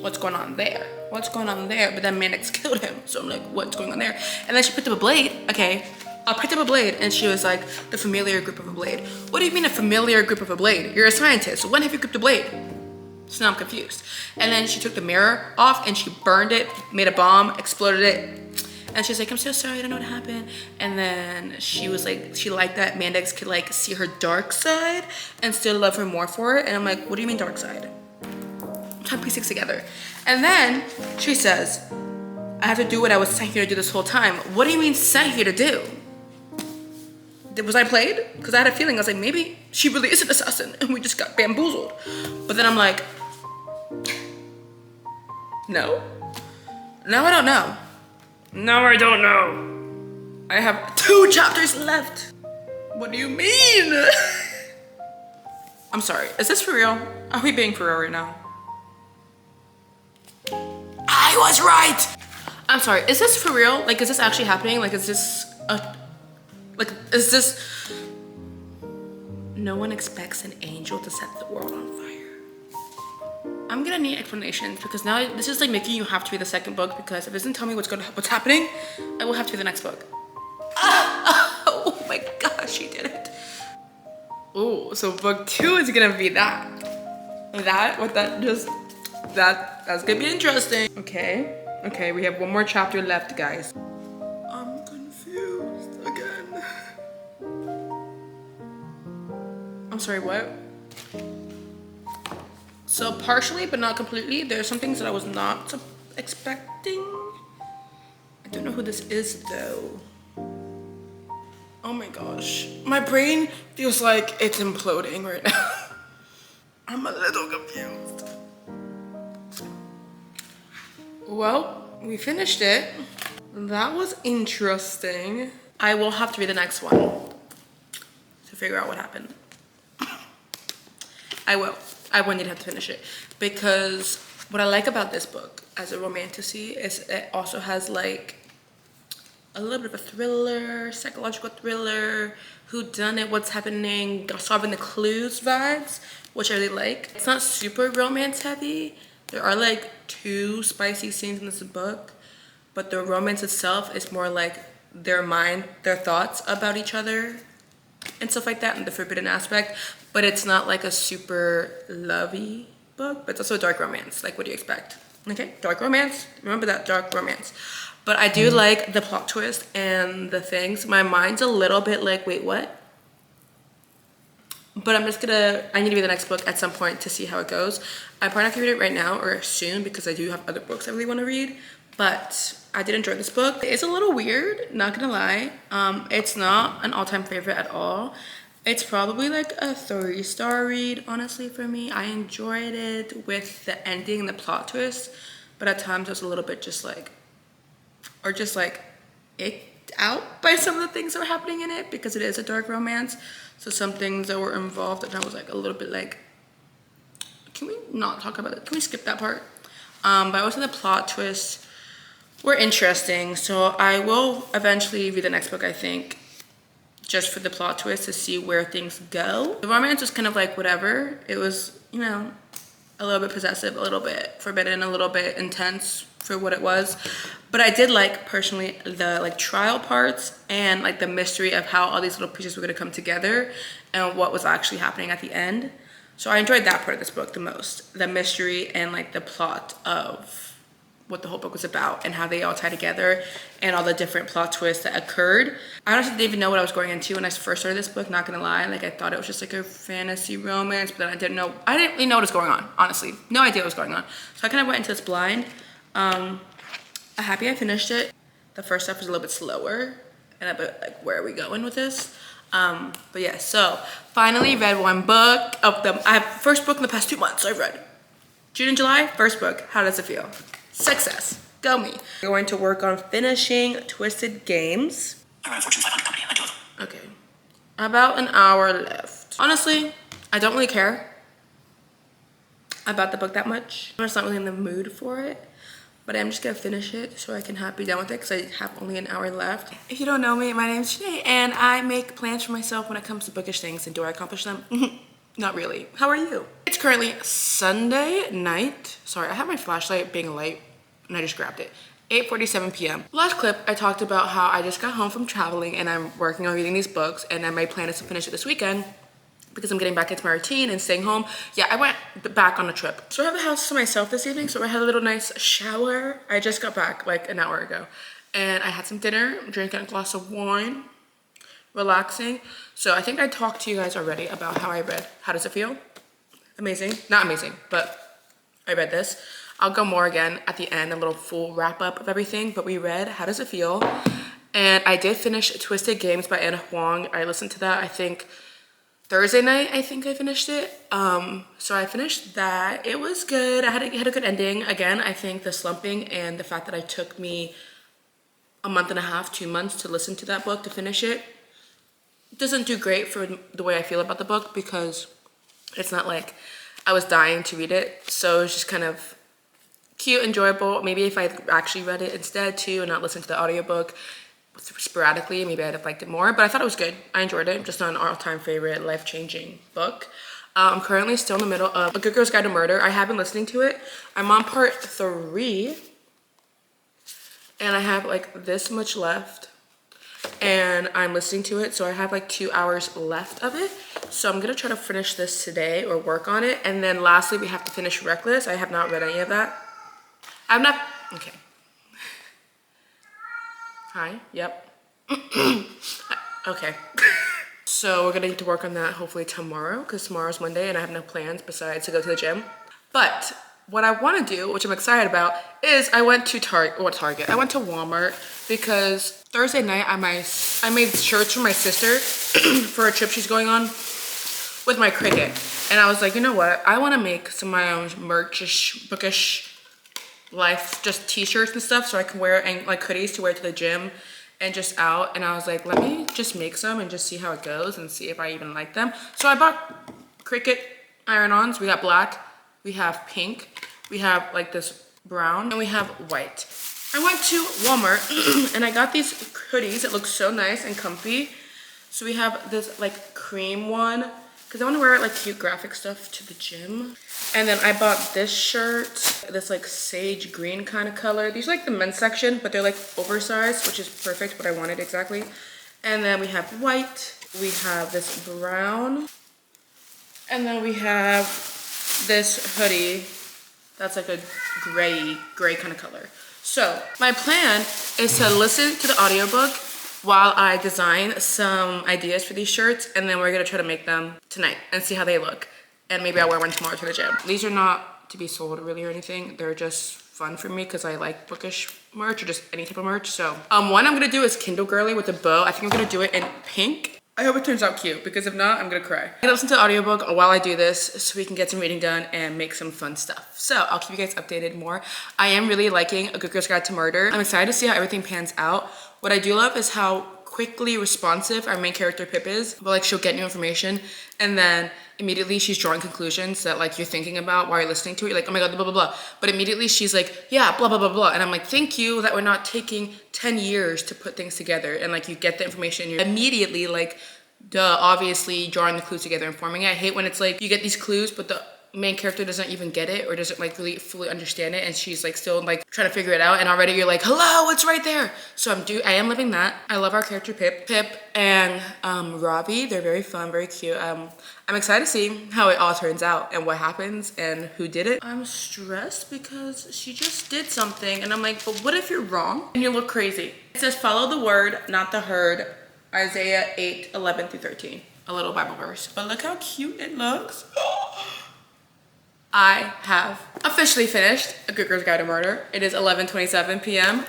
what's going on there? What's going on there? But then Mandax killed him. So I'm like, what's going on there? And then she picked up a blade. Okay, I picked up a blade and she was like, the familiar grip of a blade. What do you mean a familiar grip of a blade? You're a scientist. When have you gripped a blade? So now I'm confused. And then she took the mirror off and she burned it, made a bomb, exploded it. And she's like, I'm so sorry, I don't know what happened. And then she was like, she liked that Mandax could like see her dark side and still love her more for it. And I'm like, what do you mean dark side? I'm trying to piece things together. And then she says, I have to do what I was sent here to do this whole time. What do you mean sent here to do? Was I played? Because I had a feeling, I was like, maybe she really is an assassin and we just got bamboozled. But then I'm like, no. Now I don't know. No, I don't know. I have 2 chapters left. What do you mean? I'm sorry, is this for real? Are we being for real right now? I was right! I'm sorry, is this for real? Like, is this actually happening? Like, is this No one expects an angel to set the world on fire. I'm gonna need explanations because now this is like making you have to read the second book, because if it doesn't tell me what's happening, I will have to read the next book. Oh my gosh, she did it. Oh, so book 2 is gonna be that. That's gonna be interesting. Okay, we have one more chapter left, guys. I'm confused again. I'm sorry, what? So partially, but not completely. There are some things that I was not expecting. I don't know who this is though. Oh my gosh. My brain feels like it's imploding right now. I'm a little confused. Well, we finished it. That was interesting. I will have to read the next one to figure out what happened. I will need to have to finish it, because what I like about this book as a romantasy is it also has like a little bit of a thriller, psychological thriller, whodunit, what's happening, solving the clues vibes, which I really like. It's not super romance heavy. There are like 2 spicy scenes in this book, but the romance itself is more like their thoughts about each other and stuff like that, and the forbidden aspect. But it's not like a super lovey book, but it's also a dark romance. Like, what do you expect? Okay, dark romance. Remember that, dark romance. But I do like the plot twist and the things. My mind's a little bit like, wait, what? But I need to read the next book at some point to see how it goes. I probably not gonna read it right now or soon, because I do have other books I really want to read. But I did enjoy this book. It's a little weird, not gonna lie. It's not an all-time favorite at all. It's probably like a 3-star read, honestly, for me. I enjoyed it with the ending and the plot twist, but at times I was a little bit just like icked out by some of the things that were happening in it, because it is a dark romance. So some things that were involved, and I was like a little bit like, can we not talk about it? Can we skip that part? But also the plot twists were interesting. So I will eventually read the next book, I think, just for the plot twist to see where things go. The romance was kind of like whatever. It was, you know, a little bit possessive, a little bit forbidden, a little bit intense for what it was. But I did like, personally, the like trial parts and like the mystery of how all these little pieces were gonna come together and what was actually happening at the end. So I enjoyed that part of this book the most. The mystery and like the plot of what the whole book was about and how they all tie together and all the different plot twists that occurred. I honestly didn't even know what I was going into when I first started this book, not gonna lie. Like, I thought it was just like a fantasy romance, but then I didn't really know what was going on, honestly. No idea what was going on. So I kind of went into this blind. I'm happy I finished it. The first stuff was a little bit slower and a bit like, where are we going with this? But yeah, so finally read one book of them. First book in the past 2 months I've read. June and July, first book. How does it feel? Success. Go me. I'm going to work on finishing Twisted Games. I run a Fortune 500 company. I do it. Okay. About an hour left. Honestly, I don't really care about the book that much. I'm just not really in the mood for it. But I'm just gonna finish it so I can be done with it, because I have only an hour left. If you don't know me, my name's Janae, and I make plans for myself when it comes to bookish things. And do I accomplish them? Not really. How are you? It's currently Sunday night. Sorry, I have my flashlight being light and I just grabbed it. 8:47 p.m. Last clip, I talked about how I just got home from traveling and I'm working on reading these books, and my plan is to finish it this weekend because I'm getting back into my routine and staying home. Yeah, I went back on a trip. So I have the house to myself this evening, so I had a little nice shower. I just got back like an hour ago. And I had some dinner, drinking a glass of wine, relaxing. So I think I talked to you guys already about how I read. How does it feel? Amazing. Not amazing, but I read this. I'll go more again at the end, a little full wrap up of everything, but we read How Does It Feel? And I did finish Twisted Games by Anna Huang. I listened to that, I think, Thursday night, I think I finished it. So I finished that. It was good. It had a good ending. Again, I think the slumping and the fact that I took me a month and a half, 2 months to listen to that book to finish it doesn't do great for the way I feel about the book, because it's not like I was dying to read it. So it's just kind of cute, enjoyable. Maybe if I actually read it instead too and not listen to the audiobook, sporadically, maybe I'd have liked it more, but I thought it was good. I enjoyed it. Just not an all-time favorite, life-changing book. I'm currently still in the middle of A Good Girl's Guide to Murder. I have been listening to it. I'm on part 3, and I have like this much left, and I'm listening to it, so I have like 2 hours left of it. So I'm gonna try to finish this today or work on it. And then lastly, we have to finish Reckless. I have not read any of that. I'm not, okay. Hi, yep. Okay. So we're gonna need to work on that hopefully tomorrow, because tomorrow's Monday and I have no plans besides to go to the gym. But what I want to do, which I'm excited about, is I went to Target. I went to Walmart because Thursday night I made shirts for my sister for a trip she's going on with my Cricut. And I was like, you know what? I want to make some of my own merch-ish, bookish life, just t-shirts and stuff, so I can wear, and like hoodies to wear to the gym and just out. And I was like, let me just make some and just see how it goes and see if I even like them. So I bought Cricut iron-ons. We got black, we have pink, we have like this brown, and we have white. I went to Walmart and I got these hoodies. It looks so nice and comfy. So we have this like cream one, because I want to wear like cute graphic stuff to the gym. And then I bought this shirt, this like sage green kind of color. These are like the men's section, but they're like oversized, which is perfect what I wanted exactly. And then we have white, we have this brown, and then we have this hoodie that's like a gray kind of color. So my plan is to listen to the audiobook while I design some ideas for these shirts, and then we're gonna try to make them tonight and see how they look. And maybe I'll wear one tomorrow to the gym. These are not to be sold really or anything. They're just fun for me because I like bookish merch or just any type of merch. So one I'm gonna do is Kindle Girly with a bow. I think I'm gonna do it in pink. I hope it turns out cute, because if not, I'm gonna cry. I'm gonna listen to the audiobook while I do this so we can get some reading done and make some fun stuff. So I'll keep you guys updated more. I am really liking A Good Girl's Guide to Murder. I'm excited to see how everything pans out. What I do love is how quickly responsive our main character Pip is. But like, she'll get new information and then immediately she's drawing conclusions that like you're thinking about while you're listening to it. You're like, oh my god, blah blah blah. But immediately she's like, yeah, blah blah blah blah. And I'm like, thank you that we're not taking 10 years to put things together. And like, you get the information and you're immediately like, duh, obviously drawing the clues together and forming it. I hate when it's like you get these clues but the main character doesn't even get it or doesn't like really fully understand it, and she's like still like trying to figure it out, and already you're like, hello, it's right there. So I am living that. I love our character Pip and Robbie. They're very fun, very cute. I'm excited to see how it all turns out and what happens and who did it. I'm stressed because she just did something and I'm like, but what if you're wrong and you look crazy? It says follow the word, not the herd. Isaiah 8:11-13, a little Bible verse. But look how cute it looks. I have officially finished A Good Girl's Guide to Murder. It is 11:27 p.m.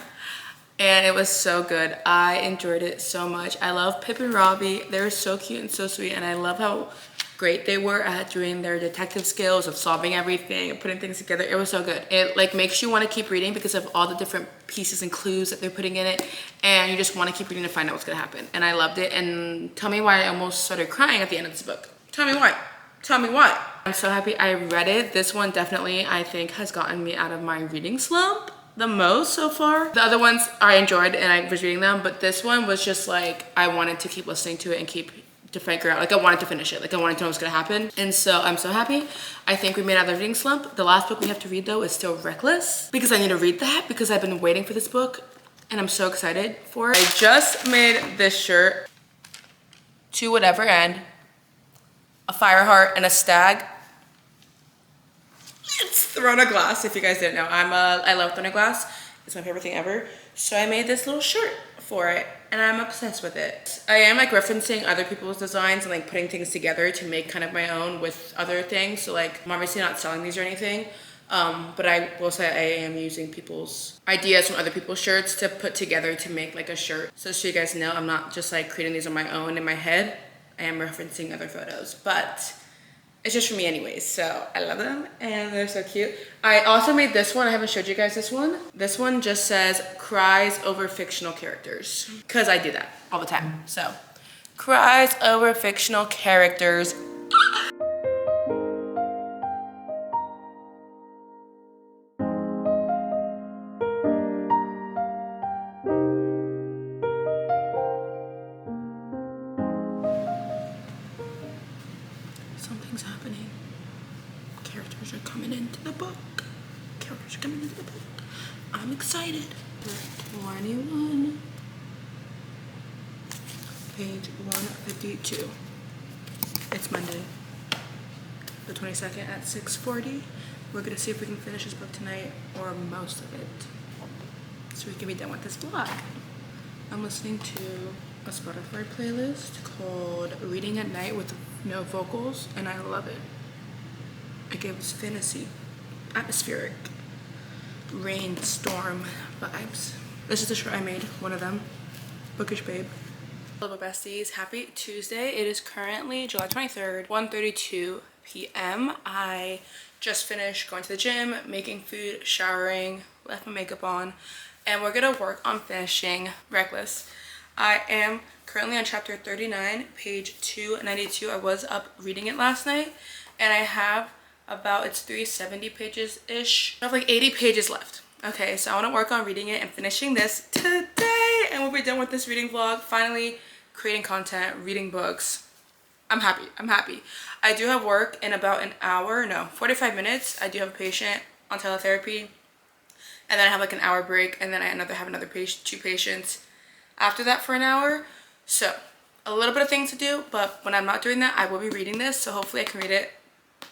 and it was so good. I enjoyed it so much. I love Pip and Robbie. They were so cute and so sweet, and I love how great they were at doing their detective skills of solving everything and putting things together. It was so good. It like makes you want to keep reading because of all the different pieces and clues that they're putting in it, and you just want to keep reading to find out what's gonna happen. And I loved it. And tell me why I almost started crying at the end of this book. Tell me why. Tell me why. I'm so happy I read it. This one definitely, I think, has gotten me out of my reading slump the most so far. The other ones I enjoyed and I was reading them, but this one was just like, I wanted to keep listening to it and keep to figure out, like I wanted to finish it. Like I wanted to know what's gonna happen. And so I'm so happy. I think we made it out of the reading slump. The last book we have to read though is still Reckless, because I need to read that because I've been waiting for this book and I'm so excited for it. I just made this shirt, to whatever end, a fire heart and a stag. It's thrown a glass, if you guys didn't know. I love thrown a glass. It's my favorite thing ever. So I made this little shirt for it and I'm obsessed with it. I am like referencing other people's designs and like putting things together to make kind of my own with other things. So like, I'm obviously not selling these or anything, but I will say I am using people's ideas from other people's shirts to put together to make like a shirt. So you guys know, I'm not just like creating these on my own in my head. I am referencing other photos, but it's just for me anyways. So I love them and they're so cute. I also made this one. I haven't showed you guys this one. This one just says cries over fictional characters, because I do that all the time. So cries over fictional characters. excited. 21. Page 152. It's Monday, the 22nd at 6:40. We're gonna see if we can finish this book tonight, or most of it, so we can be done with this vlog. I'm listening to a Spotify playlist called Reading at Night with no vocals, and I love it. It gives fantasy, atmospheric, rainstorm vibes. This is the shirt I made, one of them. Bookish Babe. Hello besties, happy Tuesday. It is currently July 23rd, 1:32 p.m. I just finished going to the gym, making food, showering, left my makeup on, and we're gonna work on finishing Reckless. I am currently on chapter 39, page 292. I was up reading it last night, and I have about, it's 370 pages-ish. I have like 80 pages left. Okay, so I want to work on reading it and finishing this today, and we'll be done with this reading vlog. Finally creating content, reading books. I'm happy. I do have work in about an hour, no, 45 minutes. I do have a patient on teletherapy, and then I have like an hour break, and then I have another patient, 2 patients after that for an hour. So a little bit of things to do, but when I'm not doing that, I will be reading this, so hopefully I can read it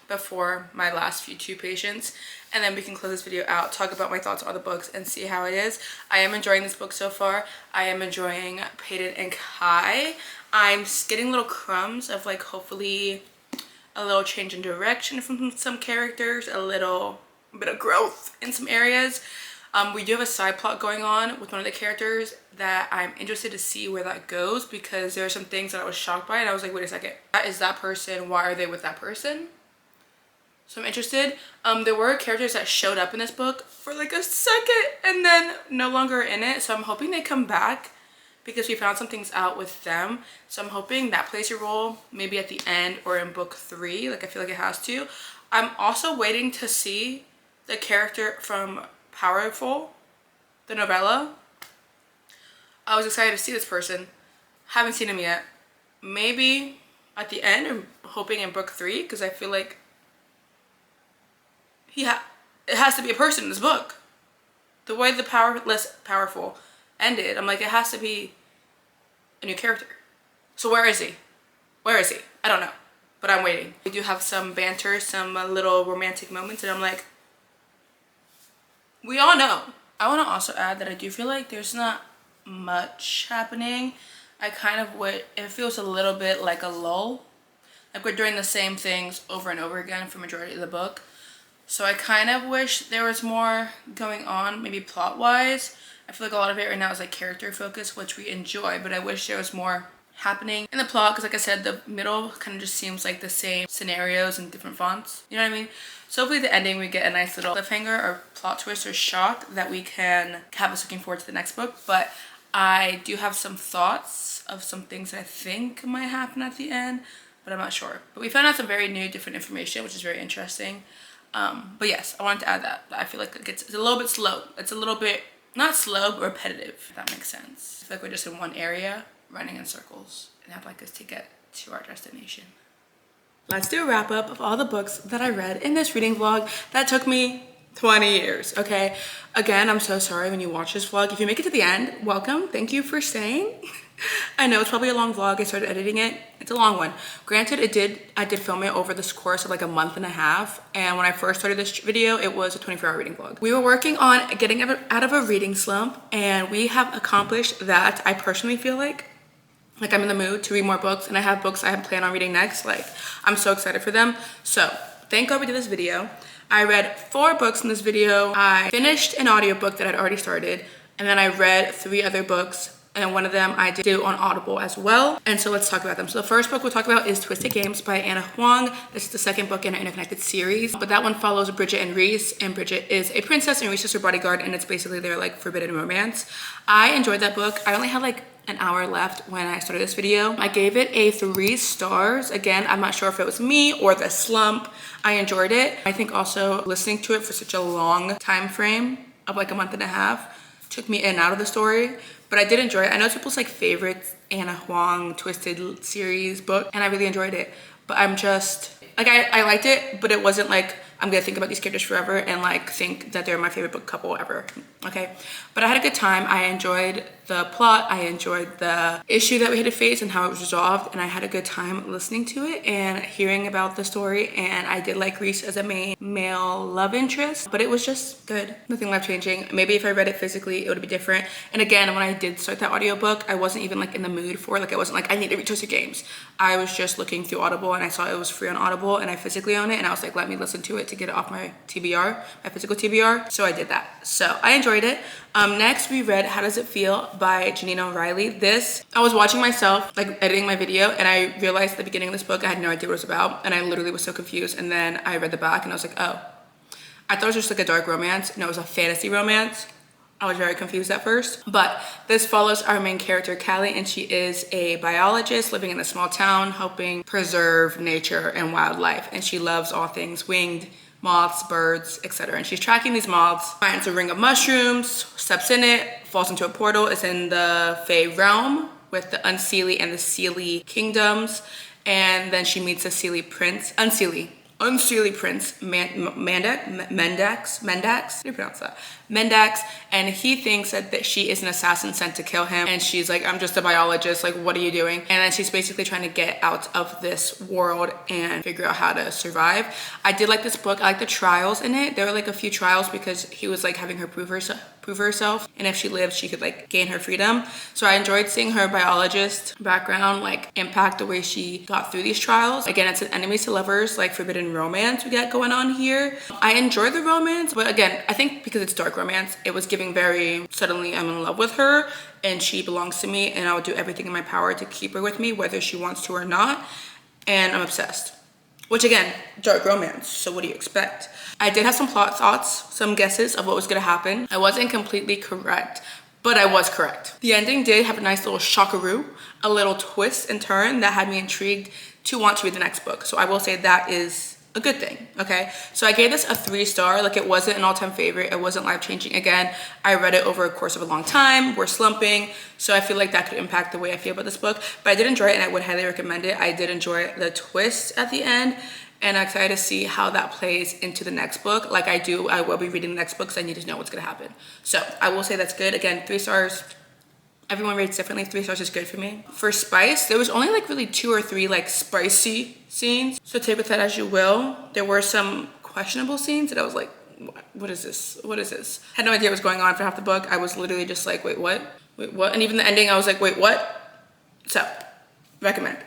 before my last few 2 patients, and then we can close this video out, talk about my thoughts on the books, and see how it is. I am enjoying this book so far. I am enjoying Peyton and Kai. I'm getting little crumbs of like hopefully a little change in direction from some characters, a little bit of growth in some areas. We do have a side plot going on with one of the characters that I'm interested to see where that goes, because there are some things that I was shocked by, and I was like, wait a second, that is that person, why are they with that person? So I'm interested. There were characters that showed up in this book for like a second and then no longer in it. So I'm hoping they come back, because we found some things out with them. So I'm hoping that plays a role maybe at the end or in book 3. Like I feel like it has to. I'm also waiting to see the character from Powerful, the novella. I was excited to see this person. Haven't seen him yet. Maybe at the end, I'm hoping in book 3, because I feel like it has to be a person in this book. The way the Powerful ended, I'm like, it has to be a new character. So where is he? Where is he? I don't know, but I'm waiting. We do have some banter, some little romantic moments, and I'm like, we all know. I want to also add that I do feel like there's not much happening. I kind of it feels a little bit like a lull. Like we're doing the same things over and over again for majority of the book. So I kind of wish there was more going on, maybe plot-wise. I feel like a lot of it right now is like character focus, which we enjoy, but I wish there was more happening in the plot, because like I said, the middle kind of just seems like the same scenarios in different fonts. You know what I mean? So hopefully the ending, we get a nice little cliffhanger or plot twist or shock that we can have us looking forward to the next book. But I do have some thoughts of some things that I think might happen at the end, but I'm not sure. But we found out some very new, different information, which is very interesting. But yes, I wanted to add that. I feel like it's a little bit slow. It's a little bit, not slow, but repetitive, if that makes sense. I feel like we're just in one area, running in circles, and I'd like us to get to our destination. Let's do a wrap up of all the books that I read in this reading vlog that took me 20 years, okay? Again, I'm so sorry when you watch this vlog. If you make it to the end, welcome. Thank you for staying. I know it's probably a long vlog. I started editing it. It's a long one. Granted, I did film it over this course of like a month and a half. And when I first started this video, it was a 24-hour reading vlog. We were working on getting out of a reading slump, and we have accomplished that. I personally feel like I'm in the mood to read more books, and I have books I plan on reading next. Like, I'm so excited for them. So thank God we did this video. I read 4 books in this video. I finished an audiobook that I'd already started, and then I read 3 other books, and one of them I did on Audible as well. And so let's talk about them. So the first book we'll talk about is Twisted Games by Anna Huang. This is the second book in an interconnected series, but that one follows Bridget and Reese, and Bridget is a princess and Reese is her bodyguard, and it's basically their like forbidden romance. I enjoyed that book. I only had like an hour left when I started this video. I gave it a 3 stars. Again, I'm not sure if it was me or the slump. I enjoyed it. I think also listening to it for such a long time frame of like a month and a half took me in and out of the story, but I did enjoy it. I know it's people's like favorite Anna Huang Twisted series book, and I really enjoyed it, but I'm just like, I liked it, but it wasn't like I'm gonna think about these characters forever and like think that they're my favorite book couple ever, okay? But I had a good time. I enjoyed the plot. I enjoyed the issue that we had to face and how it was resolved, and I had a good time listening to it and hearing about the story. And I did like Reese as a main male love interest, but it was just good. Nothing life-changing. Maybe if I read it physically, it would be different. And again, when I did start that audiobook, I wasn't even like in the mood for it. Like I wasn't like, I need to read Twister Games. I was just looking through Audible and I saw it was free on Audible and I physically own it, and I was like, let me listen to it to get it off my TBR, my physical TBR. So I did that. So I enjoyed it. Next we read How Does It Feel by Janina O'Reilly. This, I was watching myself like editing my video and I realized at the beginning of this book I had no idea what it was about, and I literally was so confused. And then I read the back and I was like, oh, I thought it was just like a dark romance. No, it was a fantasy romance. I was very confused at first, but this follows our main character, Callie, and she is a biologist living in a small town, helping preserve nature and wildlife. And she loves all things winged, moths, birds, etc. And she's tracking these moths, finds a ring of mushrooms, steps in it, falls into a portal. It's in the Fae realm with the Unseelie and the Seelie kingdoms. And then she meets the Seelie prince, Unseelie prince, Mendax, how do you pronounce that? Mendax, and he thinks that she is an assassin sent to kill him, and she's like, I'm just a biologist, like what are you doing? And then she's basically trying to get out of this world and figure out how to survive. I did like this book. I like the trials in it. There were like a few trials because he was like having her prove herself, and if she lived she could like gain her freedom. So I enjoyed seeing her biologist background like impact the way she got through these trials. Again, it's an enemies to lovers, like forbidden romance we got going on here. I enjoyed the romance, but again, I think because it's dark romance, it was giving very suddenly I'm in love with her and she belongs to me and I'll do everything in my power to keep her with me whether she wants to or not, and I'm obsessed. Which again, dark romance, so what do you expect? I did have some plot thoughts, some guesses of what was gonna happen. I wasn't completely correct, but I was correct. The ending did have a nice little shockaroo, a little twist and turn that had me intrigued to want to read the next book. So I will say that is a good thing, okay? So I gave this a 3-star. Like it wasn't an all-time favorite. It wasn't life-changing. Again, I read it over a course of a long time. We're slumping, so I feel like that could impact the way I feel about this book. But I did enjoy it and I would highly recommend it. I did enjoy the twist at the end, and I'm excited to see how that plays into the next book. Like I will be reading the next book because I need to know what's gonna happen. So I will say that's good. Again, 3 stars. Everyone rates differently. 3 stars is good for me. For spice, there was only like really 2 or 3 like spicy scenes. So take with that as you will. There were some questionable scenes that I was like, what is this? What is this? Had no idea what was going on for half the book. I was literally just like, wait, what? Wait, what? And even the ending, I was like, wait, what? So, recommend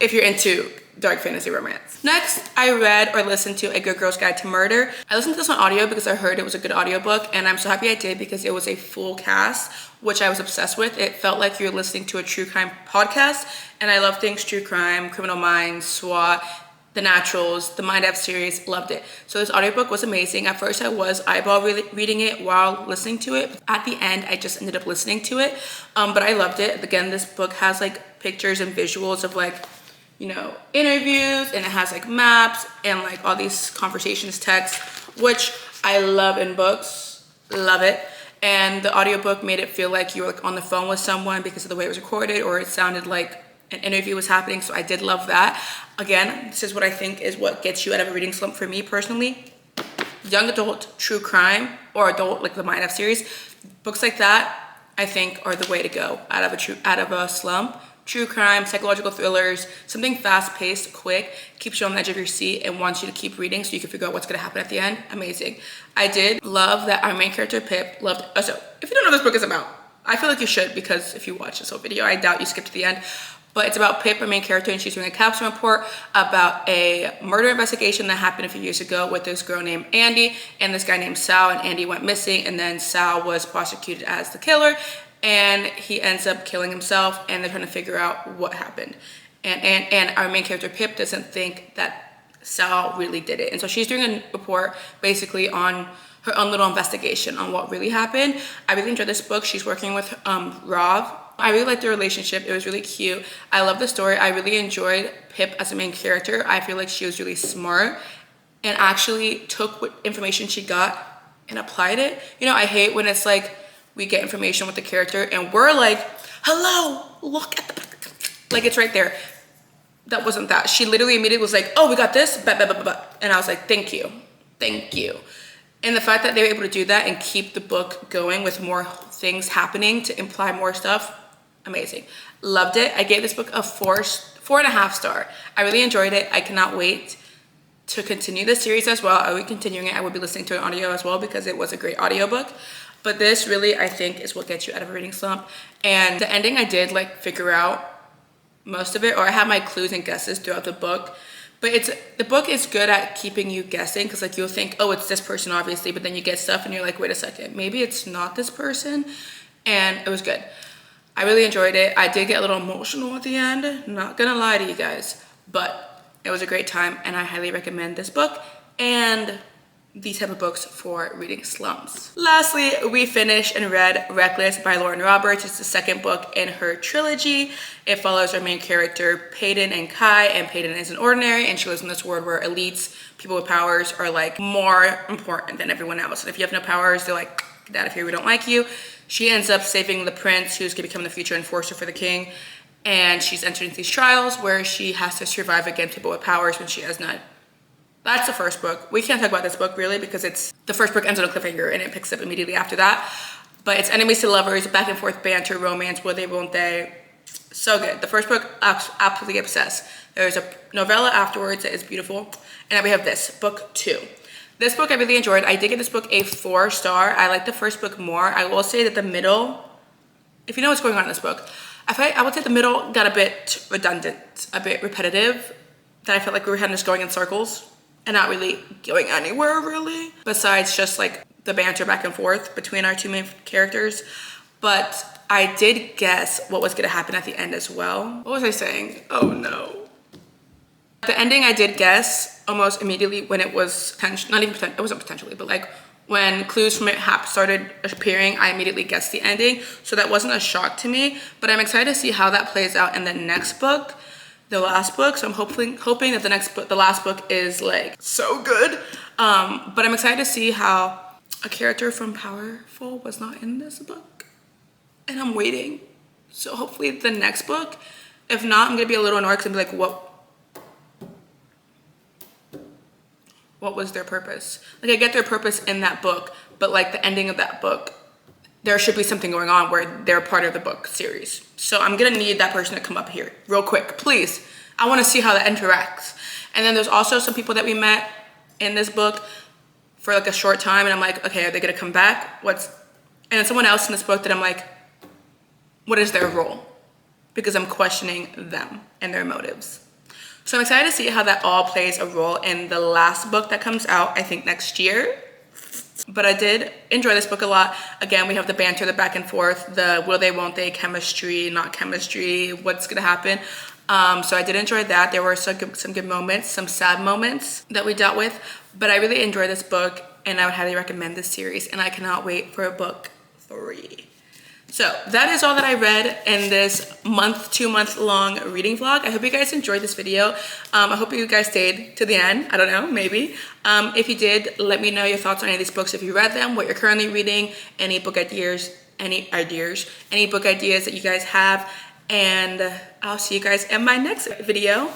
if you're into dark fantasy romance. Next, I read or listened to A Good Girl's Guide to Murder. I listened to this on audio because I heard it was a good audiobook, and I'm so happy I did because it was a full cast, which I was obsessed with. It felt like you were listening to a true crime podcast, and I love things true crime, Criminal Minds, SWAT, The Naturals, the Mind App series, loved it. So this audiobook was amazing. At first I was eyeball reading it while listening to it. At the end, I just ended up listening to it, but I loved it. Again, this book has like pictures and visuals of like, you know, interviews, and it has like maps and like all these conversations, text, which I love in books, love it. And the audiobook made it feel like you were like on the phone with someone because of the way it was recorded, or it sounded like an interview was happening. So I did love that. Again, this is what I think is what gets you out of a reading slump for me personally. Young adult true crime, or adult like the Mind App series, books like that I think are the way to go out of a slump. True crime, psychological thrillers, something fast-paced, quick, keeps you on the edge of your seat and wants you to keep reading so you can figure out what's gonna happen at the end. Amazing. I did love that our main character, Pip, loved, so if you don't know what this book is about, I feel like you should, because if you watch this whole video, I doubt you skipped to the end. But it's about Pip, our main character, and she's doing a capstone report about a murder investigation that happened a few years ago with this girl named Andy and this guy named Sal, and Andy went missing, and then Sal was prosecuted as the killer, and he ends up killing himself, and they're trying to figure out what happened. And our main character, Pip, doesn't think that Sal really did it. And so she's doing a report basically on her own little investigation on what really happened. I really enjoyed this book. She's working with Rob. I really liked the relationship. It was really cute. I love the story. I really enjoyed Pip as a main character. I feel like she was really smart and actually took what information she got and applied it. You know, I hate when it's like, we get information with the character and we're like, hello, look at the, like it's right there. That wasn't that. She literally immediately was like, oh, we got this, and I was like, thank you. thank you. And the fact that they were able to do that and keep the book going with more things happening to imply more stuff, amazing. Loved it. I gave this book a 4.5 star. I really enjoyed it. I cannot wait to continue the series as well. I will be continuing it. I will be listening to an audio as well because it was a great audiobook. But this really, I think, is what gets you out of a reading slump. And the ending, I did like figure out most of it, or I had my clues and guesses throughout the book. But the book is good at keeping you guessing, because like you'll think, oh, it's this person obviously, but then you get stuff and you're like, wait a second, maybe it's not this person. And it was good. I really enjoyed it. I did get a little emotional at the end, not gonna lie to you guys, but it was a great time and I highly recommend this book and these type of books for reading slumps. Lastly, we finished and read Reckless by Lauren Roberts. It's the second book in her trilogy. It follows our main character, Peyton and Kai, and Peyton is an ordinary, and she lives in this world where elites, people with powers, are like more important than everyone else. And if you have no powers, they're like, get out of here, we don't like you. She ends up saving the prince, who's gonna become the future enforcer for the king. And she's entered into these trials where she has to survive against people with powers when she has none. That's the first book. We can't talk about this book really because the first book ends on a cliffhanger and it picks up immediately after that. But it's enemies to lovers, back and forth banter, romance, will they, won't they. So good. The first book, absolutely obsessed. There's a novella afterwards that is beautiful. And then we have this, book 2. This book I really enjoyed. I did give this book a 4 star. I like the first book more. I will say that the middle, if you know what's going on in this book, I would say the middle got a bit redundant, a bit repetitive. That I felt like we were kind of just going in circles and not really going anywhere really, besides just like the banter back and forth between our two main characters. But I did guess what was gonna happen at the end as well. What was I saying? Oh no. The ending I did guess almost immediately when it was, it wasn't potentially, but like when clues from it started appearing, I immediately guessed the ending. So that wasn't a shock to me, but I'm excited to see how that plays out in the next book. The last book, so I'm hoping that the last book is like so good. But I'm excited to see how a character from Powerful was not in this book, and I'm waiting. So hopefully the next book. If not, I'm gonna be a little annoyed because I'm be like, what was their purpose? Like I get their purpose in that book, but like the ending of that book, there should be something going on where they're part of the book series. So I'm gonna need that person to come up here real quick, please. I wanna see how that interacts. And then there's also some people that we met in this book for like a short time and I'm like, okay, are they gonna come back? And then someone else in this book that I'm like, what is their role? Because I'm questioning them and their motives. So I'm excited to see how that all plays a role in the last book that comes out, I think next year. But I did enjoy this book a lot. Again, we have the banter, the back and forth, the will they, won't they, chemistry, not chemistry, what's gonna happen. So I did enjoy that. There were some good moments, some sad moments that we dealt with, but I really enjoyed this book and I would highly recommend this series and I cannot wait for book 3. So that is all that I read in this 2-month long reading vlog. I hope you guys enjoyed this video. I hope you guys stayed to the end. I don't know, maybe. If you did, let me know your thoughts on any of these books if you read them, what you're currently reading, any book ideas that you guys have. And I'll see you guys in my next video.